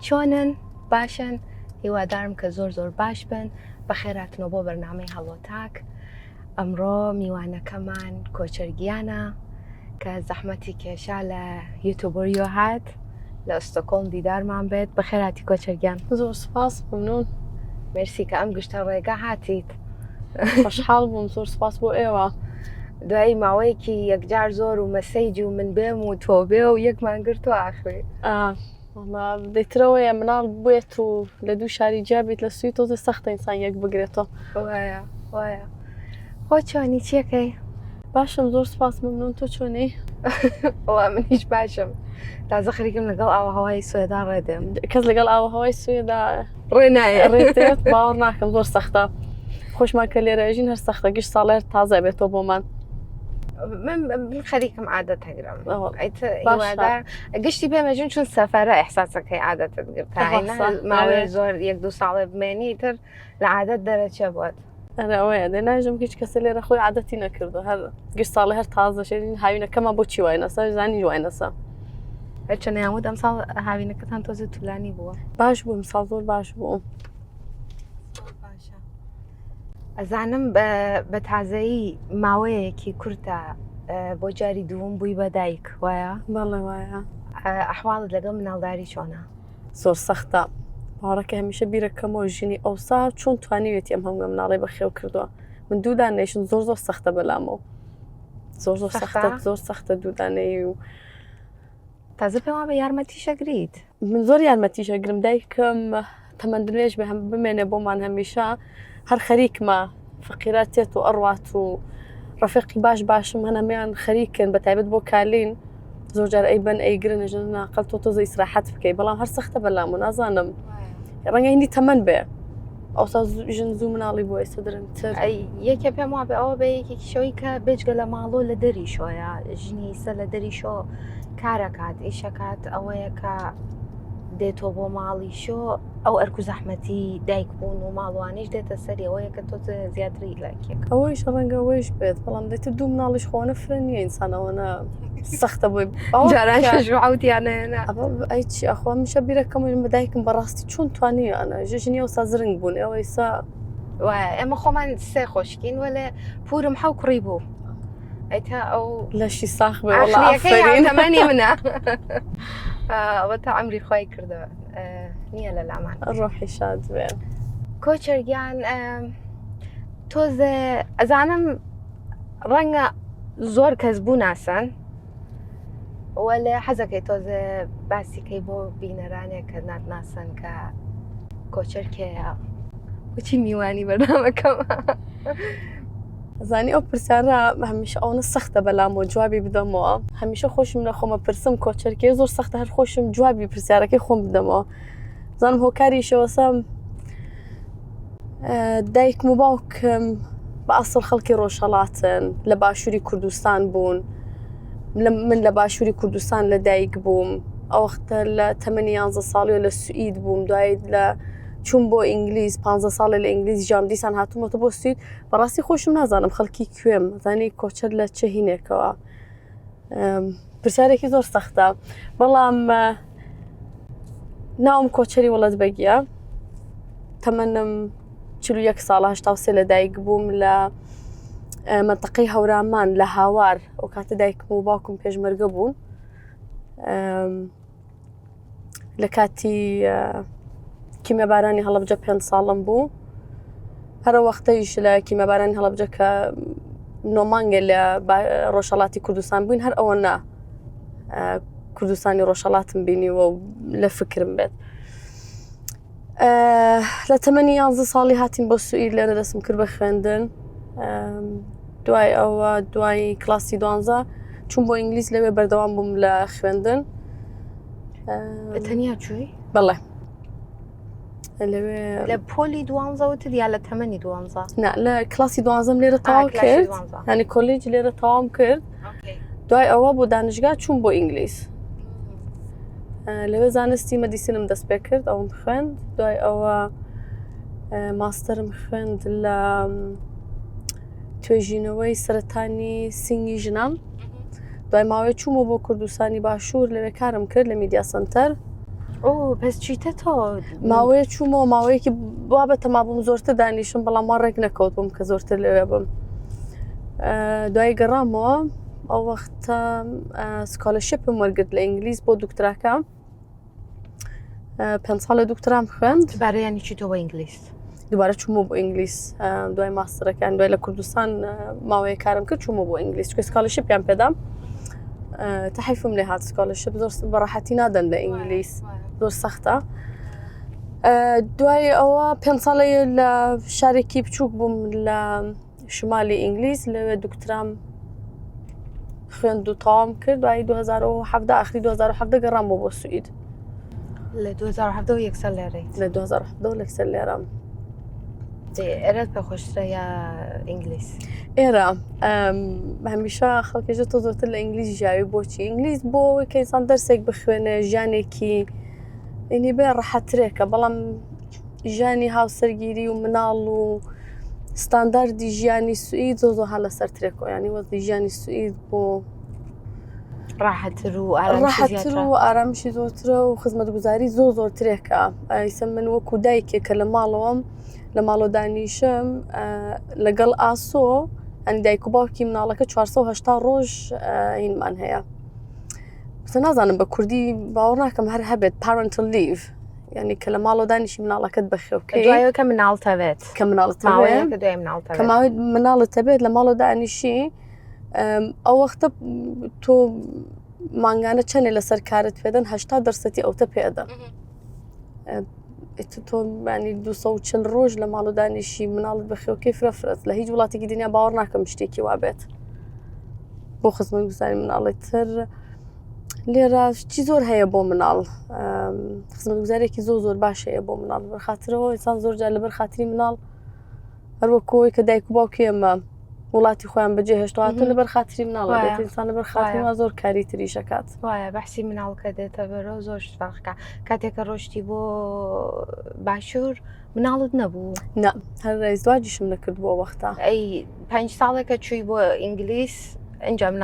چۆنن باشن هیوادارم کە زۆر باش بن بەخێراتنەوە بۆ بەرنامەی هەڵۆتاک ئەمڕۆ میوانەکەمان کۆچەرگیانە کە زەحمەتی کێشا لە یوتیوبەریۆ هات لە ئەستۆکۆڵم دیدارمان بێت بەخێراتی کۆچەرگیان زۆر سپاس ممنون مرسی کە ئەم گشتە ڕێگە هاتیت خۆشحاڵ بووم زۆر سپاس بۆ ئێوە دوایی ماوەیەکی یەکجار زۆر و مەسەیجی و من بێم و تۆ بێ و یەکمان گرتو ئاخوێ دەیترەوەیە مناڵ بێت و لە دوو شاری جابێت لە سوی تۆزە سەختە ئینسان یەک بگرێتەوە وایە خۆ چۆنی چیەکەی باشم زۆر سپاس ممنون تۆ چۆنی وڵام من هیچ باشم تازە خەریکم لەگەڵ ئاوهەوای سوێدا ڕێدەم کەس لەگەڵ ئاوهەوای سوێدا ڕێنایە ڕێتێت باوەڕ ناکەم زۆر سەختە خۆشمان کە لێرەژین هەر سەختە گشت ساڵێر تازە بێتەوە بۆمان من خەریکم عادەت هەگرم گشتی پێمەژون چون سەفەرە ئەحساسەکەی عادەتت گرت ماوەیە زۆر یەک دو ساڵێ بمێنی تر لە عادەت دەرەچێ بۆت ئەوەیە دەناژم هیچ کەسە لێرە خۆی عادەتی نەکردو هەر گشت ساڵی هەر تازە شێرین هاوینەکەمان بۆچی وایەنەسە زانی وایەنەسە هەرچەنە هەموو ئەم ساڵ هاوینەکەتان تۆزە توولانی بووە باش بووم ساڵ زۆر باش بووم ئەزانم بە تازایی ماوەیەکی کورتە بۆ جاری دووەم بووی بە دایک وایە بەڵێ وایە ئەحواڵت لەگەڵ مناڵداری چۆنە زۆر سەختە باوەڕەکە هەمیشە بیرەکەمەوە ژینی ئەوسا چۆن توانیوێتی ئەم هەموو مناڵی بەخێو کردووە من دوودانێشن زۆر سەختە بەلامەوە زۆر سەختە زۆر سەختە دوودانەی و تازە پێوان بە یارمەتیشەگریت من زۆر یارمەتیشەگرم دایکم تەمەندنوێژ بە هەم بمێنێ بۆمان هەمیشە هەر خەریکمە فەقیراتێت و ئەڕوات و ڕەفیقی باشم هەنەمیان خەریکن بە تایبەت بۆ کالین زۆر جار ئەیبەن ئەیگرن ژن ناقەل تۆ تۆزە ئیسراحەت بکەیت بەڵام هەر سەختە بەلام و نازانم ڕەنگە هیندی تەمەەن بێ ئەوسا ژن زوو مناڵی بۆ ئێستا درنگتر یەکێ پێم وا بێ ئەوە بە یەکێکی شەوەی کە بێجگە لە ماڵۆ لە دەری شۆیە ژنی سە لە دەری شۆ کارەکات ئیشەکات ئەوەیە کە دێتۆ بۆ ماڵی شۆ ئەو ئەرک و زەحمەتی دایک بوون و ماڵوانیش دێتە سەری ئەوەیە کە تۆ زیاتری لاکێک ئەوەیش ڕەنگە ئەوەیش بێت بەڵام دێتە دوو مناڵیش خۆنە فرە نییە ئینسانەوەنە سەختە بۆی جارانشعوتیانە ئەیچی ئەخوا میشە بیرەکەمون بە دایکم بەڕاستی چۆن توانیانە ژژنی ئەوسا زرنگ بوون ئەوەیسا وایە ئێمە خۆمان سێ خۆشکین وەلێ پورم حەو کوڕی بوو ئەیتا ئەو لەشی ساخ بێ تەمەنی منە ئەوە تا ئەمری خۆی کردەوە نییە لە لامان ڕۆحی شاد بێ کۆچەرگیان تۆزێ ئەزانم ڕەنگە زۆر کەس بوو ناسن وەلێ حەزەکەی تۆزێ باسیکەی بۆ بینەرانێک کە ناسن کە کۆچەرکەیە وچی میوانی بەرنامەکەمە زانی ئەو پرسیارە هەمیشە ئەوە سەختە بەلامەوە جوابی بدەمەوە هەمیشە خۆشم لە خۆمە پرسم کۆچەرکێ زۆر سەختە هەر خۆشم جوابی پرسیارەکەی خۆم بدەمەوە زانم هۆکاری شەوەسەم دایکم و باوکم بە ئەسڵ خەڵکی ڕۆژهەڵاتن لە باشووری کوردستان بوون من لە باشووری کوردستان لە دایک بووم ئەو وەختە لە تەمەنی 11 ساڵی لە سوئید بووم دوای لە چوون بۆ ئینگلیز 15 ساڵە لە ئینگلیز جام دیسان هاتوومەتە بۆ سوید بەڕاستی خۆشم نازانم خەڵکی کوێم زانی کۆچەر لە چه هینێکەوە پرسیارێکی زۆر سەختە بەڵام ناوم کۆچەری وڵەت بەگیە تەمەنم 41 ساڵە 83 لە دایک بووم لە منتەقەی هەورامان لە هاوار ئەو کاتە دایکم و باوکم پێشمەرگە بوون لە کاتی کیمەبارانی هەڵەبجە 5 ساڵم بوو هەرە وەختەیش لە کیمەبارانی هەڵەبجە کە نۆمانگە لە ڕۆژهەڵاتی کوردستان بووین هەر ئەوە نا کوردستانی ڕۆژهەڵاتم بینیوە و لە فکرم بێت لە تەمەنی 11 ساڵی هاتین بۆ سوئید لێرە دەستم کرد بە خوێندن دوای ئەوە دوای کلاسی 12 چوون بۆ ئینگلیز لەوێ بەردەوام بووم لە خوێندن تەنیا چووی؟ بەڵێ لە پۆلی 12 یا لە تەمەنی 12 لە کلاسی 12 لێرە تەواو کرد ینی کۆلیج لێرە تەواو کرد دوای ئەوە بۆ دانشگا چوون بۆ ئینگلیز لەوێ زانستی مەدیسینم دەست پێ کرد ئەوم خوێند دوای ئەوە ماستەرم خوێند لە توێژینەوەی سەرەتانی سینگی ژنان دوای ماوەی چوومە بۆ کوردستانی باشوور لەوێ کارم کرد لە میدیا سنتەر ئۆ بەس چیتە تۆ ماوەیە چوومەوە ماوەیەکی بابەتە ما بووم زۆرتر دانیشم بەڵام وا ڕێک نەکەوت بووم کە زۆرتر لەوێ بم دوای گەڕامەوە ئەو وەختە سکۆلەرشیپم وەرگرت لە ئینگلیز بۆ دوکتراکە 5 ساڵ لە دوکترام خوێند بارەیانی چی تۆ بە ئینگلیس دوبارە چوومە بۆ ئینگلیس دوای ماستەرەکان دوای لە کوردستان ماوەیە کارم کرد چوومە بۆ ئینگلیس چکە سکۆلەرشیپیان پێدام تەحیفم لێ هات سکۆلەرشیپ زۆر بەڕەحەتی نادەن لە ئینگلیس زۆر سەختە دوای ئەوە 5 ساڵی لە شارێکی بچووک بووم لە شمالی ئینگلیس لەوێ دوکترام خوێند و تەواو کرد دوای 2017 ئاخری 2017 گەڕامەوە بۆ سوئید لە 2017 یەکسەر لێرەیت لە 2017 لەکسەر لێرەم ئێرەت پێ خۆشترە یا ئینگلیس ئێرە هەمیشە خەڵکێژە تۆ زۆرتر لە ئینگلیز ژاوی بۆچی ئینگلیز بۆ کە ئینسان دەرسێک بخوێنێ ژیانێکی ئینی بێ ڕەحەترێکە بەڵام ژیانی هاوسەرگیری و مناڵ و ستانداردی ژیانی سوئید زۆر زۆر هەڵە سەرترێکۆ ینی وەزی ژیانی سوئید بۆ ڕاحەتر و ڕاحەتر و ئارامشی زۆرترە و خزمەتگوزاری زۆر زۆرترێکە ئیسە من وەکو دایکێکە لە ماڵەوەم لە ماڵۆ دانیشم لەگەڵ ئاسۆ ئەنی دایک و باوکی مناڵەکە 480 ڕۆژ هینمان هەیە بسە نازانم بە کوردی باوەڕ ناکەم هەر هەبێت parental leave یعنی کە لە ماڵۆ دانیشی مناڵەکەت بەخێوکەی دوایەوە کە مناڵتەوێت کە مناڵت ماوەیە کە دوای مناڵتەوێت کە ماوەی مناڵت هەبێت لە ماڵۆ دانیشی ئەو وەختە تۆ مانگانە چەندێ لەسەر کارت پێدەن 80% ئەوتە پێدەن تۆ ینی 240 ڕۆژ لە ماڵ و دانیشی مناڵت بەخێوکەی فرەفرەت لە هیچ وڵاتێکی دنیا باوەڕ ناکەم شتێکی وابێت بۆ خزمەتگوزاری مناڵی تر لێرە چی زۆر هەیە بۆ مناڵ خزمەتگوزارێکی زۆر باش هەیە بۆ مناڵ بەرخاترەوە ئینسان زۆر جار لەبەر خاتری مناڵ هەروەکۆی کە دایک و باوکی ئێمە وڵاتی خۆیان بەجێ هێشتواتن لەبەر خاتری مناڵ دێت ئینسان لەبەر خاتریەوە زۆر کاری تریشەکات وایە بەحسی مناڵکە دێتە بەرەوە زۆر فەرقەکە کاتێککە ڕۆشتی بۆ باشوور مناڵت نەبوو نە هەر ڕێزدواجیشم نەکرد بۆ وەختە ئەی 5 ساڵێکە چووی بۆ ئینگلیس ئەنجام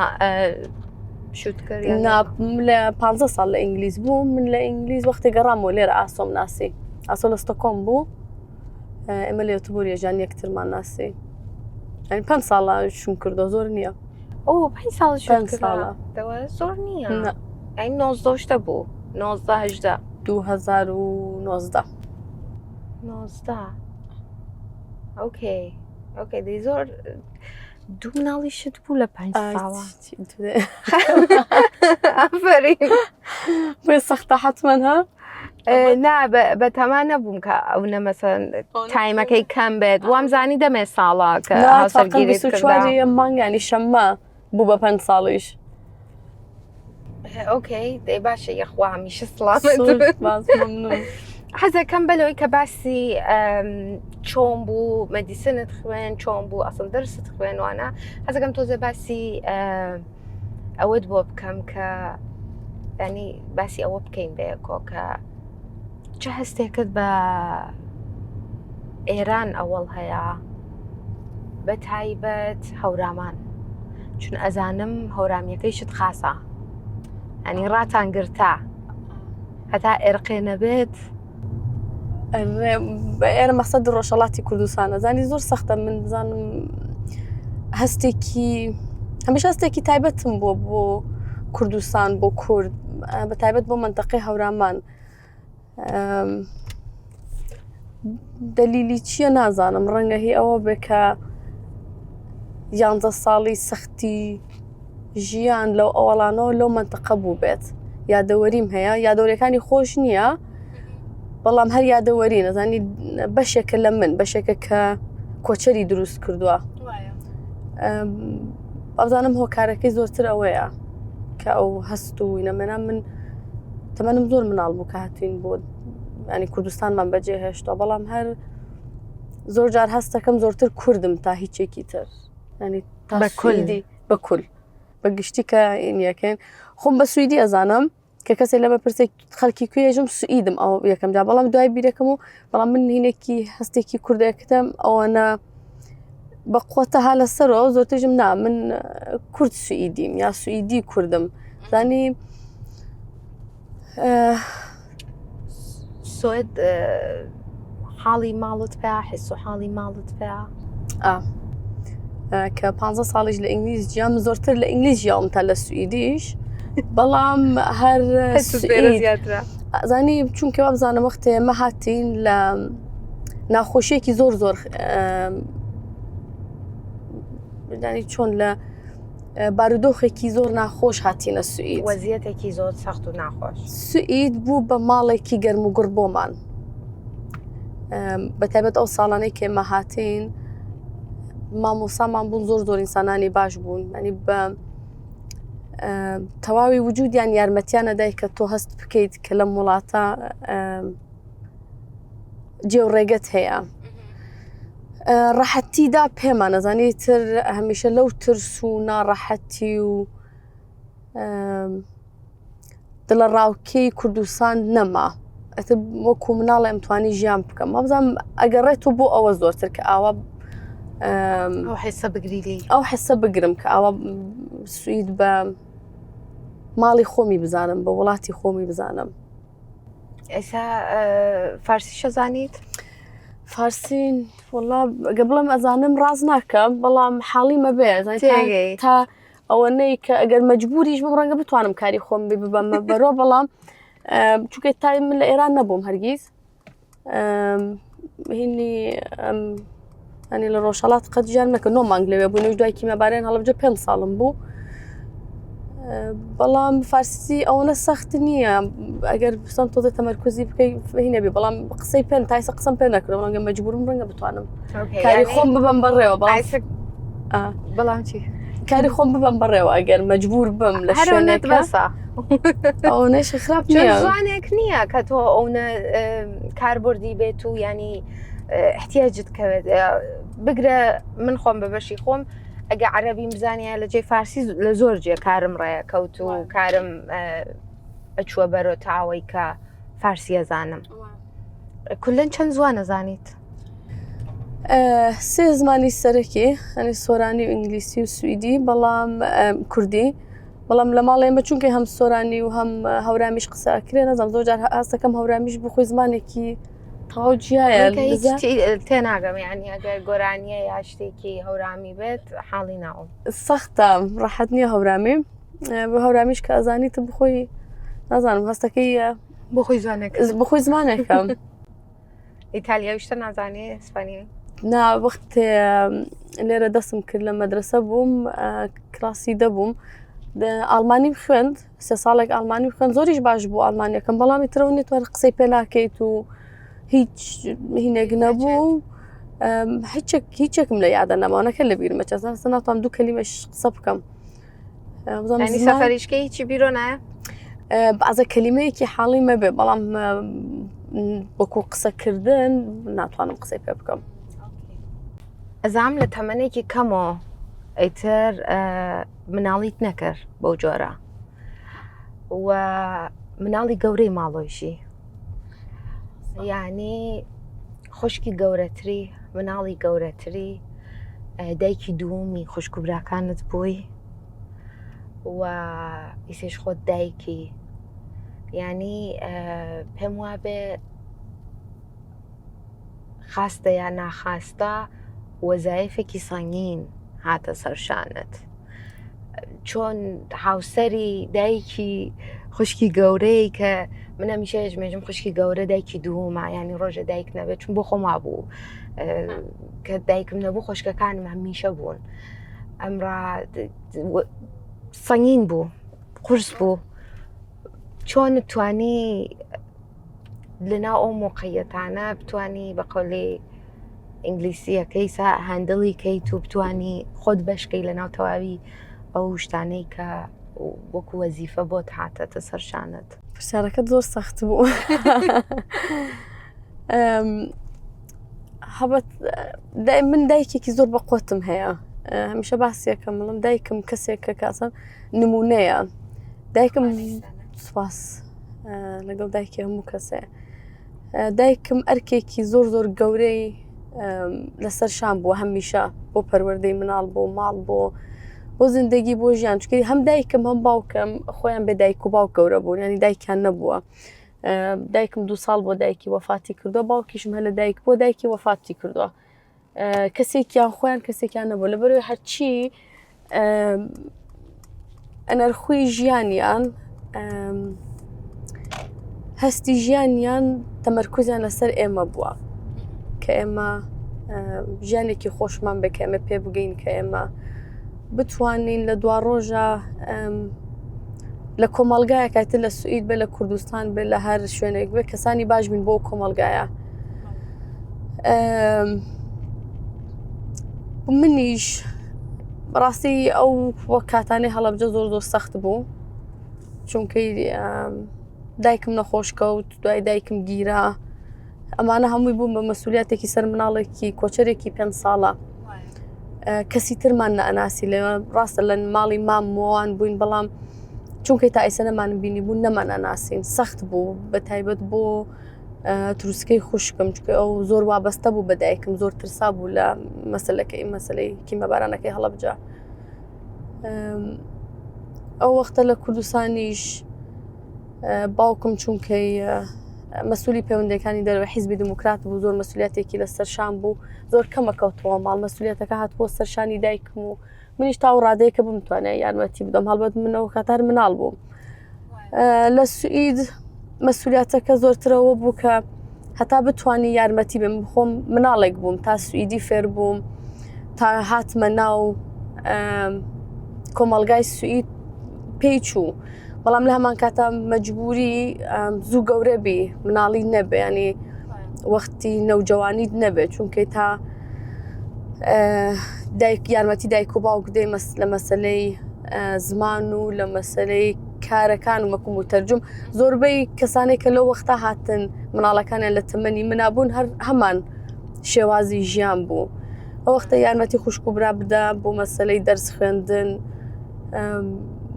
شوت کرد لە 15 ساڵ لە ئینگلیز بوو من لە ئینگلیز وەختی گەڕامەوە لێرە ئاسۆم ناسی ئاسۆ لە ستۆکۆم بوو ئێمە لە یوتوبۆریە ژان یەکترمان ناسی 5 ساڵە شوم کردو زۆر نییە ئەو 5 ساڵ ساڵە زۆر نییە ئەین 19 بوو 19 2019 ئۆکەی ئۆکەی دەی زۆر دوو مناڵی شت بوو لە 5 ساڵە بۆ سەختە حتمەن ها نا بە تەمان نەبووم کە ئەو نەمەسەن تایمەکەی کەم بێت وامزانی دەمێ ساڵە کە هاوسەرگیریت کردە مانگانی شەممە بوو بە 5 ساڵیش ئۆکەی دەی باشە یەخوا هەمیشە سڵام حەزەکەم بەلەوەی کە باسی چۆن بوو مەدیسنت خوێن چۆن بوو ئەسڵ دەرست خوێنوانە حەزەکەم تۆزە باسی ئەوەت بۆ بکەم کە ینی باسی ئەوە بکەین بەیەکۆ کە چه هەستێکت بە ئێران ئەوەڵ هەیە بە تایبەت هەورامان چون ئەزانم هەورامیەکەی شت خاسە ئەنی ڕاتان گرتا هەتا ئێرقێ نەبێت ئێرە مەسەد ڕۆژەڵاتی کوردستانە زانی زۆر سەختە من زانم هەستێکی هەمیش هەستێکی تایبەتم بۆ کوردستان بۆ کورد بە تایبەت بۆ منتەقەی هەورامان دەلیلی چییە نازانم ڕەنگە هی ئەوە بێ کە 11 ساڵی سەختی ژیان لەو ئەوەڵانەوە لەو منتەقە بوو بێت یادەوەریم هەیە یادەوەریەکانی خۆش نییە بەڵام هەر یادەوەری نەزانی بەشێکە لە من بەشێکە کە کۆچەری دروست کردووە ئەوزانم هۆکارەکەی زۆرتر ئەوەیە کە ئەو هەست و نەمەنا من تەمەنم زۆر مناڵ بوو کە هاتوین بۆ ینی کوردستانمان بەجێ هێشتەوە بەڵام هەر زۆر جار هەستەکەم زۆرتر کوردم تا هیچێکی تر ینی بە کول بە گشتی کە یەکەین خۆم بە سوئیدی ئەزانم کە کەسێک لەمە پرسێک خەڵکی کوێژم سوئیدم ئەو یەکەم جا بەڵام دوای بیرەکەم و بەڵام من هینێکی هەستێکی کوردەکەتم ئەوەنە بەقوتە ها لەسەرەوە زۆرتەژم نا من کورد سوئیدیم یا سوئیدی کوردم زانی حسۆت حاڵی ماڵت پێ حس و حاڵی ماڵت پێ کە 15 ساڵیش لە ئینگلیز جیام زۆرتر لە ئینگلیز ژیاوم تا لە سوئیدیش بەڵام هەر زیاترە زانی چونکە وا بزانم وەختێ ئێمە هاتین لە ناخۆشیێکی زۆر ینی چۆن لە بارودۆخێکی زۆر ناخۆش هاتیینە سوئید وەزیەتێکی زۆر سەخت و ناخۆش سوئید بوو بە ماڵێکی گەرم و گوڕ بۆمان بەتایبەت ئەو ساڵانەی کە ئێمە هاتین مامۆسامان بوون زۆر ئینسانانی باش بوون ینی بە تەواوی وجودیان یارمەتیانە دای کە تۆ هەست بکەیت کە لەم وڵاتە جێوڕێگەت هەیە ڕەحەتیدا پێمان نەزانی تر هەمیشە لەو ترس و ناڕەحەتی و دڵە ڕاوکەی کوردستان نەما ئەتر وەکو مناڵە ئەمتوانی ژیان بکەم مەبزانم ئەگەڕێت و بۆ ئەوە زۆرتر کە ئاوا ئەو حسە بگریلی ئەو حسە بگرم کە ئاوا سوئید بە ماڵی خۆمی بزانم بە وڵاتی خۆمی بزانم ئێستا فارسی شەزانیت؟ فارسین وڵا گە بڵم ئەزانم ڕاز ناکەم بەڵام حاڵی مەبێ تا ئەوەنەی کە ئەگەر مەجبوریش بم ڕەنگە بتوانم کاری خۆم ببەمە بەرۆ بەڵام چونکە تای من لە ئێران نەبووم هەرگیز هینی ئەنی لە ڕۆژهەڵات قەت ژیان نەکە 9 مانگ لەوێ بوو نوێژ دوای کیمەبارەیان هەڵبجە 5 ساڵم بوو بەڵام فارسی ئەوەنە سەخت نییە ئەگەر بستان تۆ تەمەرکوزی بکەیت هینە بێ بەڵام قسەی پێن تایسە قسەم پێ نەکرد ڕەنگە مەجبورم ڕەنگە بتوانم کاری خۆم ببەم بەڕێوە بەڵام چی کاری خۆم ببەم بەڕێوە ئەگەر مەجبور بم لە شوێنێک بەسە ئەوەنەش خراپ جوانێک نییە کە تۆ ئەوە کاربردی بێت و ینی احتیاجت کەوێت بگرە من خۆم بە بەشی خۆم ئەگە عەرەبی بزانیە لە جێ فارسی لە زۆر جێ کارم ڕێە کەوت و کارم ئەچووە بەرۆ تاوەی کە فارسی ئەزانم کولەن چەند زوان ئەزانیت؟ 3 زمانی سەرەکی ئەنی سۆرانی و ئینگلیسی و سوئیدی بەڵام کوردی بەڵام لە ماڵ ئێمە چونکە هەم سۆرانی و هەم هەورامیش قسەکرێ نەزانم زۆر جار ئاستەکەم هەورامیش بخۆی زمانێکی تەواو جیایە تێناگەم یعنی ئەگەر گۆرانیە یا شتێکی هەورامی بێت حاڵی ناوم سەختە ڕەحەت نییە هەورامی بە هەورامیش کە ئەزانیت بخۆی نازانم هەستەکەی بخۆی زمانێکم ئیتالیاویشتە نازانێ ئیسپانی نا وەخت لێرە دەستم کرد لە مەدرسە بووم کلاسی دەبووم ئالمانیم خوێند 3 ساڵێک ئالمانی خوێند زۆریش باش بوو ئالمانیەکەم بەڵامی ترەوە نێتوانێت قسەی پێ ناکەیت و هیچ هینێک نەبوو هیچێکم لە یادە نەماوانەکە لە بیرمە چەسە ناتوان 2 کەلیمەش قسە بکەم سەفەریشکە هیچی بیرۆ نایە؟ بەعزە کەلیمەیەکی حاڵی مەبێ بەڵام وەکو قسەکردن ناتوانم قسەی پێ بکەم ئەزام لە تەمەنێکی کەمەوە ئەیتر مناڵیت نەکرد بەو جۆرە و مناڵی گەورەی ماڵۆیشی یعنی خوشکی گەورەتری مناڵی گەورەتری دایکی دووەمی خوشک و براکانت بووی و ئیسێش خۆت دایکی یعنی پێم وابێ خاستە یا ناخاستە وەزایفێکی سەنگین هاتە سەرشانت چۆن هاوسەری دایکی خوشکی گەورەی کە من هەمیشە ژمێژم خوشکی گەورە دایکی دووەمە ینی ڕۆژە دایک نەبێت چون بۆ خۆما بوو کە دایکم نەبوو خوشکەکانم هەمیشە بوون ئەمڕا سەنگین بوو قورس بوو چۆن توانی لەناو ئەو موقعیەتانە بتوانی بە قەولێ ئینگلیسیەکەی هەندڵی کەیت و بتوانی خۆت بەشکەی لەناو تەواوی ئەو شتانەی کە وەکو وەزیفە بۆت هاتەتە سەرشانت پرسیارەکەت زۆر سەخت بوو من دایکێکی زۆر بەقوتم هەیە هەمیشە باسیەکەم بڵم دایکم کەسێکە کاسم نمونەیە دایکم سوپاس لەگەڵ دایکی هەموو کەسێ دایکم ئەرکێکی زۆر گەورەی لەسەر شان بووە هەمیشە بۆ پەروەردەی مناڵ بۆ ماڵ بۆ زیندگی بۆ ژیان چکە هەم دایکم هەم باوکم خۆیان بێ دایک و باوک گەورە بوون ینی دایکیان نەبووە دایکم 2 ساڵ بۆ دایکی وەفاتی کردووە باوکیشم هە لە دایک بۆ دایکی وەفاتی کردووە کەسێکیان خۆیان کەسێکیان نەبوو لەبەرەوەی هەرچی ئەنەرخووی ژیانیان هەستی ژیانیان تەمەرکوزیان لەسەر ئێمە بووە کە ئێمە ژیانێکی خۆشمان بێ کە ئێمە پێ بگەین کە ئێمە بتوانین لە دوا ڕۆژە لە کۆمەڵگایەکاتە لە سوئید بێ لە کوردستان بێ لە هەر شوێنێک بێ کەسانی باش بین بۆ کۆمەڵگایە منیش ڕاستی ئەو وەک کاتانەی هەڵەبجە زۆر سەخت بوو چونکەی دایکم نەخۆشکەوت دوای دایکم گیرا ئەمانە هەمووی بووم بە مەسئولیەتێکی سەر مناڵێکی کۆچەرێکی 5 ساڵە کەسی ترمان نەئەناسی لێوە ڕاستە لە ماڵی مامۆوان بووین بەڵام چونکەی تا ئێستا نەمانم بینی بوون نەمان ئەناسین سەخت بوو بە تایبەت بۆ تروسکەی خوشکم چکە ئەو زۆر وابەستە بوو بە دایکم زۆر ترسا بوو لە مەسەلەی کیمەبارانەکەی هەڵەبجە ئەو وەختە لە کوردستانیش باوکم چونکەی مەسئولی پەیوەندیەکانی دەرەوە حیزبی دموکرات بوو زۆر مەسئولیەتێکی لەسەر شان بوو زۆر کەمەکەوتەوە ماڵ مەسئولیەتەکە هاتبۆ سەر شانی دایکم و منیش تا و ڕادەیەکە بمتوانێت یارمەتی بدەم هەڵبەت منەوە کاتار مناڵ بووم لە سوئید مەسئولیەتەکە زۆرترەوە بوو کە هەتا بتوانی یارمەتی بم خۆم مناڵێک بووم تا سوئیدی فێر بووم تا هاتمە ناو کۆمەڵگای سوئید پێی چوو بەڵام لە هەمان کاتە مەجبوری زوو گەورە بی مناڵی نەبێ ینی وەختی نەوجەوانیت نەبێت چونکەی تا یارمەتی دایک و باوک دێ لە مەسلەی زمان و لە مەسلەی کارەکان و مەکوم و تەرجم زۆربەی کەسانێک کە لەو وەختا هاتن مناڵەکانیان لە تەمەنی منابوون هەمان شێوازی ژیان بوو ئەو وەختە یارمەتی خوشک و برا بدە بۆ مەسلەی دەرس خوێندن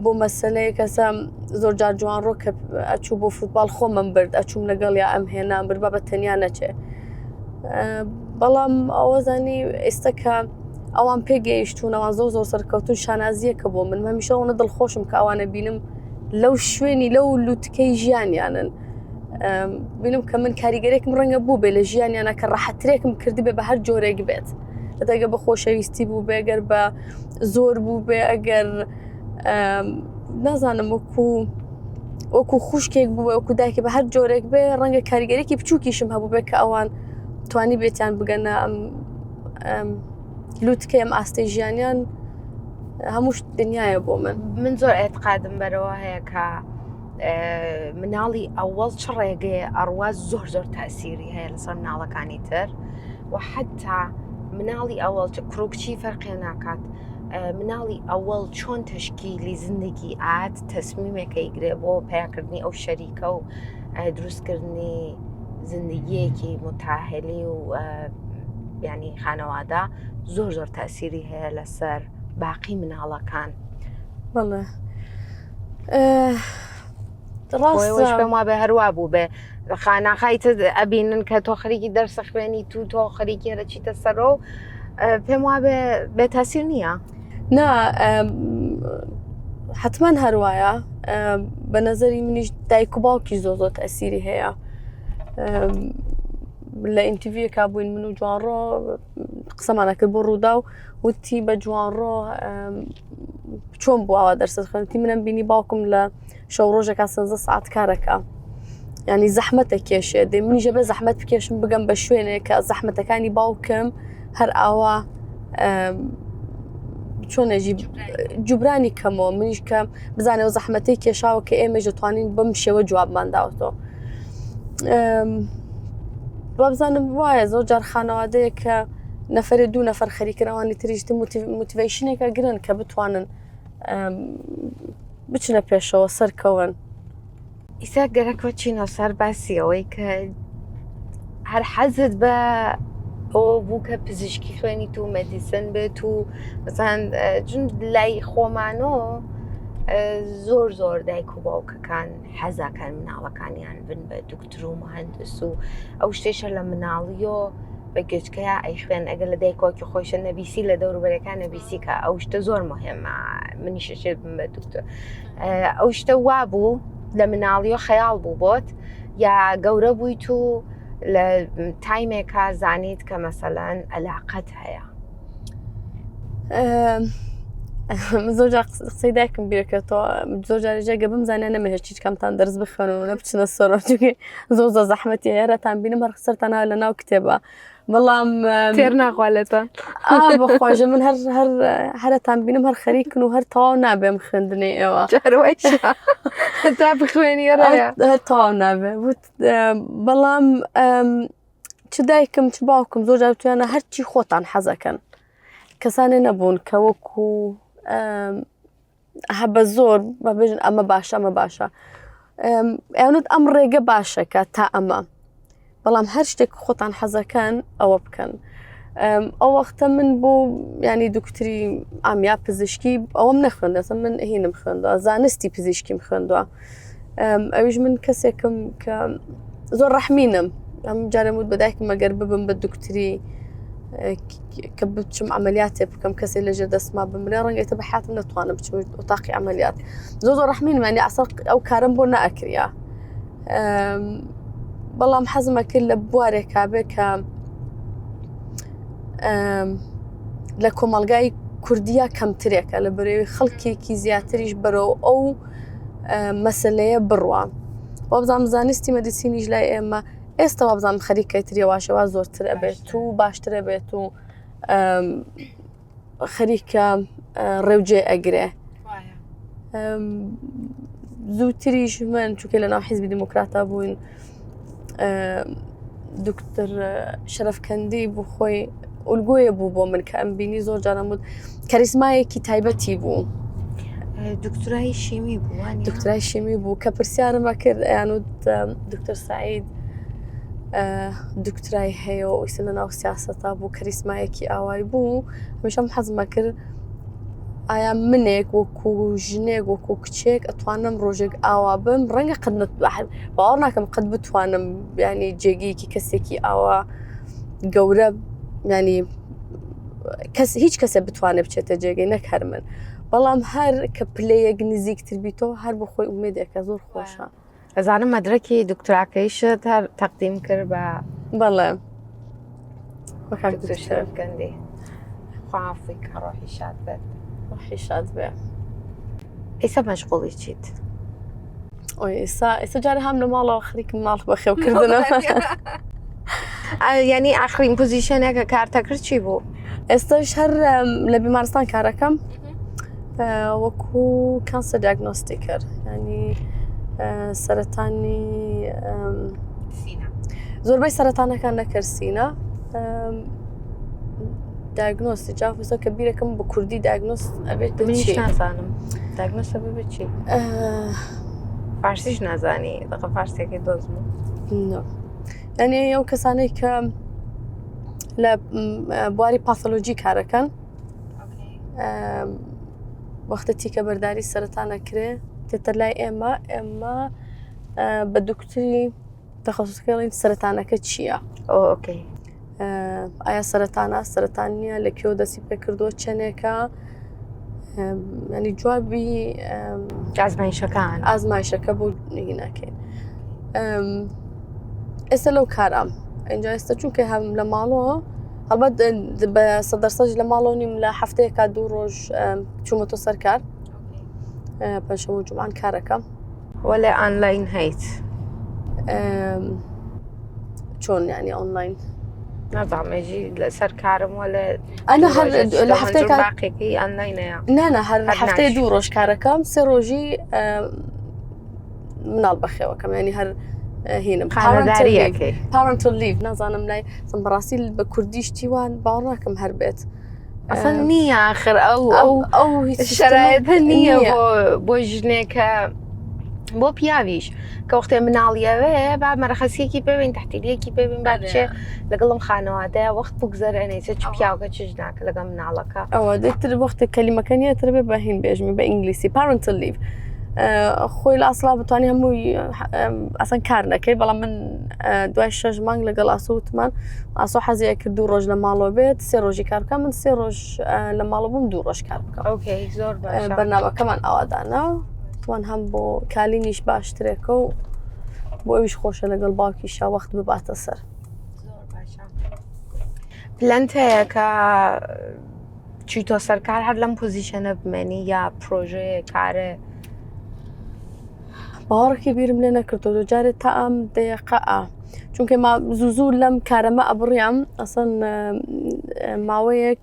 بۆ مەسلەیە کەسە زۆر جار جوانڕۆ کە ئەچوو بۆ فوتباڵ خۆمم برد ئەچووم لەگەڵ یا ئەم هێنان بربا بە تەنیا نەچێ بەڵام ئەوە زانی ئێستا کە ئەوان پێگەیشتون ئەوان زۆر سەرکەوتون شانازیەکە بۆ من هەمیشە ئەوەنە دڵخۆشم کە ئەوانە بینم لەو شوێنی لەو لووتکەی ژیانیانن بینم کە من کاریگەرێکم ڕەنگە بوو بێ لە ژیانیانە کە ڕەحەترێکم کردی بێ بە هەر جۆرێک بێت ئەگەر بە خۆشەویستی بوو بێ ئەگەر بە زۆر بوو بێ ئەگەر نازانم وەکو خوشکێک بوو وەکو دایکە بە هەر جۆرێک بێ ڕەنگە کاریگەرێکی بچووکیشم هەبوو بێ کە ئەوان توانی بێتیان بگەنە ئەم لووتکە ئەم ئاستی ژیانیان هەمووش دنیاە بۆ من زۆر ئێتقادم بەرەوە هەیە کە مناڵی ئەوەڵ چ ڕێگەیە ئەڕواز زۆر تاسیری هەیە لەسەر مناڵەکانی تر و حتا مناڵی ئەوەڵ کڕوکچی فەرقیان ناکات مناڵی ئەوەڵ چۆن تشکیلی زندگی ئات تەسمیمێکە ئیگرێ بۆ پیاکردنی ئەو شەریکە و دروستکردنی زندگیەکی متاهلی و ینی خانەوادا زۆر تاسیری هەیە لەسەر باقی مناڵەکان بەڵێ ڕاستش پێم وا بێ هەروە بوو بێ خانەخایتە ئەبینن کە تۆ خەریکی دەرسە خوێنی تۆ خەریکی هەرەچیتە سەرۆ پێم وا بێ تاسیر نییە نا حتمما هەروایە بە نەزەری منیش دایک و باوکی زۆر تەسیری هەیە لە ئینتیڤیەکە بووین من و جوانڕۆ قسەمانە کرد بۆ ڕوودا و وتی بە جوانڕۆ چۆن بووەوە دەرسەت خوێنتی منم بینی باوکم لە شەو ڕۆژێکا 13 ساعت کارەکە ینی زەحمەتە کێشێ دێ منیژە بە زەحمەت بکێشم بگەم بە شوێنێک کە زەحمەتەکانی باوکم هەر ئاوا چۆنەژی جوبرانی کەمەوە منیش کە بزانێ و زەحمەتەی کێشاوە کە ئێمەش دەتوانین بەم شێوە جوابمانداوەتەوە بزانم وایە زۆر جار خانەوادەیە کە نەفرە 2 نەفەر خەریکردنەوانی تریشتی موتیڤیشنێکە گرن کە بتوانن بچنە پێشەوە سەرکەون ئیسا گەرەکەوە چینە سەر باسی ئەوەی کە هەر حەزت بە ئەوە بوو کە پزیشکی خوێنیت و مەدیسن بێت و مەسەڵەن چون لای خۆمانەوە زۆر دایک و باوکەکان حەزاکەن مناڵەکانیان بن بە دوکتر و مهندس و ئەو شتێشە لە مناڵیۆ بە گەچکەیە ئەی خوێن ئەگەر لە دایکۆکی خۆشە نەبیسی لە دەوروبەرەکان نەبیسی کە ئەو شتە زۆر مهمە منیشەشێت بن بە دوکتۆر ئەو شتە وا بوو لە مناڵیۆ خەیاڵ بوو بۆت یا گەورە بوویت و لە تایمێکە زانیت کە مەسەلەن عەلاقەت هەیە؟ زۆر قسەی دایکم بیرەکەتەوە زۆر جارێژە گە بمزانێ نەمەهێش هیچ کەمتان دەرس بخوێن و نە بچنە سۆرۆ چونکە زۆر زەحمەتی هێرەتان بینم هەر سەرتان لە ناو کتێبە بەڵام تێر ناخوالێتە بەخواژە من هەرتان بینم هەر خەریکن و هەر تەواو نابێم خوێندنی ئێوە تا بخوێنی هەر تەواو نابێ بەڵام چ دایکم چ باوکم زۆر جارتویانە هەرچی خۆتان حەزەکەن کەسانێ نەبوون کە وەکو هەبە زۆر بەبێژن ئەمە باشە ئەمە باشە ئەوت ئەم ڕێگە باشەکە تا ئەمە بەڵام هەر شتێک خۆتان حەزەکەن ئەوە بکەن ئەو وەختە من بۆ ینی دوکتری ئامیا پزیشکی ئەوەم نەخوێندەسە من هینم خوێندەوە زانستی پزیشکیم خوێندووە ئەویش من کەسێکم کە زۆر ڕەحمینم ئەم جارەموت بەدایکم ئەگەر ببم بە دوکتری کە بچم عملیاتێ بکەم کەسێک لەژێر دەستما بمرێ ڕەنگەیتە بە حیاتم نەتوانم بچم ئۆتاقی عملیات زۆر ڕەحمینم ینی ئەسڵ ئەو کارم بۆ نەئەکریا بەڵام حەزمە کرد لە بوارێکا بێ کە لە کۆمەڵگای کوردیە کەمترێکە لە بەرەوەی خەڵکێکی زیاتریش بەرەوە ئەو مەسلەیە بڕوە بۆ بزانم زانستی مەدیسینیش لای ئێمە ئێستا بزانم خەریکەی تریێواشەوە زۆرتر ئەبێت و باشترە بێت و خەریکە ڕێوجێ ئەگرێ زووتریش من چونکە لە ناو حیزبی دیموکراتە بووین دکتر شەرەفکەندی بوو خۆی ئولگۆیە بوو بۆ من کە ئەم بینی زۆر جارەموت کەریسمایەکی تایبەتی بوو دکتۆرای شیمی بوو دکتۆرای شیمی بوو کە پرسیارمە کرد یانوت دکتۆر سعید دکتۆرای هەیە و ئیسە لە ناو سیاسەتا بوو کەریسمایەکی ئاوای بوو هەمیشەم حەزمە کرد ئایا منێک وەکو ژنێک وەکو کچێک ئەتوانم ڕۆژێک ئاوا بم ڕەنگە قەت باوەڕ ناکەم قەت بتوانم ینی جێگەیەکی کەسێکی ئاوا گەورە ینی هیچ کەسێ بتوانێت بچێتە جێگەی نەک هەر من بەڵام هەر کە پلەیەک نزیکتر بیتەوە هەر بە خۆی ئومێدێکە زۆر خۆشە ئەزانم مەدرەکی دکتۆراکەیشت هەر تەقدیم کرد بە بەڵێ شەرەفکەندی خوافی کە ڕۆحی شاد بێت ڕۆحی شاد بێ ئێستا مەشغوڵی چیت؟ ئێستا جارە هەم لە ماڵەوە خەریکم ماڵ بەخێوکردنەوە ینی ئاخرین پۆزیشنێکە کارتەکرد چی بوو؟ ئێستاش هەر لە بیمارستان کارەکەم وەکو کانسەر دیاگنۆستی کرد ینی سەرەتانی زۆربەی سەرەتانەکان نەکرد سینە دیاگنۆستی جافسە کە بیرەکەم بە کوردی دیاگنۆس ئەبێت منیش نازانم دیاگنۆسە ببێت چی؟ فارسیش نازانی دەقە فارسێکی دۆزم ینی ئەو کەسانەی کە لە بواری پاثۆلۆجی کارەکەن وەختێکی کە بەرداری سەرەتانەکرێ تێتە لای ئێمە بە دوکتری تەخەسوسەکەڵین سەرەتانەکە چییە؟ ئۆکەی ئایا سەرەتان نییە لە کێو دەستی پێکردووە چەندێکە ینی جوابی ئازمایشەکە بۆ ناکەین ئێستا لەو کارام اینجا ئێستا چونکە هەم لە ماڵەوە هەڵبەت بە 100% لە ماڵەوە نیم لە هەفتەیەکە 2 ڕۆژ چوومەتۆ سەرکار پەنجشەمە و جومان کارەکەم وە لە ئانلاین هەیت چۆن ینی ئۆنلاین نازانێژی لەسەر کارم وە ئەنە لە هەفتەیەکە باقیەکەی ئەنلاینەیە نانە هەر هەفتەیە 2 ڕۆژ کارەکەم 3 ڕۆژی مناڵ بەخێوەکەم ینی هەر هینم خانەداریەکەی پارنتل لیڤ نازانم لای بەڕاستی بە کوردیشتی وان باوەڕ ناکەم هەر بێت ئەسەن نییە آخر ئەو شەرایەتە نییە بۆ ژنێکە بۆ پیاویش کە وەختێ مناڵیەوێ با مەرەخەسیەکی پێبین تەحتیلیەکی پێبین با بچێ لەگەڵم خانەوادەیە وەخت بگزەرێنێ چ پیاوەکە چ ژناکە لەگەڵ مناڵەکە ئەوە دەتر وەختێک کەلیمەکە نیەتر بێ بە هین بێژمی بە ئینگلیسی پارنتل لیڤ خۆی لە ئاسڵا بتوانانی هەمووی ئەسەن کار نەکەی بەڵام من دوای 6 مانگ لەگەڵ ئاسووتمان ئاسۆ حەزیە کرد 2 ڕۆژ لە ماڵەوە بێت 3 ڕۆژی کار بکەم من 3 ڕۆژ لە ماڵە بووم 2 ڕۆژ کار بکەم ئۆکەی زۆر بەرنامەکەمان ئەوادانە توان هەم بۆ کالینیش باشترێکە و بۆ ئەویش خۆشە لەگەڵ باوکیشا وەخت بباتە سەر. زۆر باشە. پلەنت هەیە کە چیتۆ سەرکار هەر لەم پۆزیشنە بمێنی یا پرۆژەیە کارە؟ باوەڕێکی بیرم لێ نەکردەوە جارێت تا ئەم دەیەقە چونکە زوو لەم کارەمە ئەبڕیام ئەسەن ماوەیەک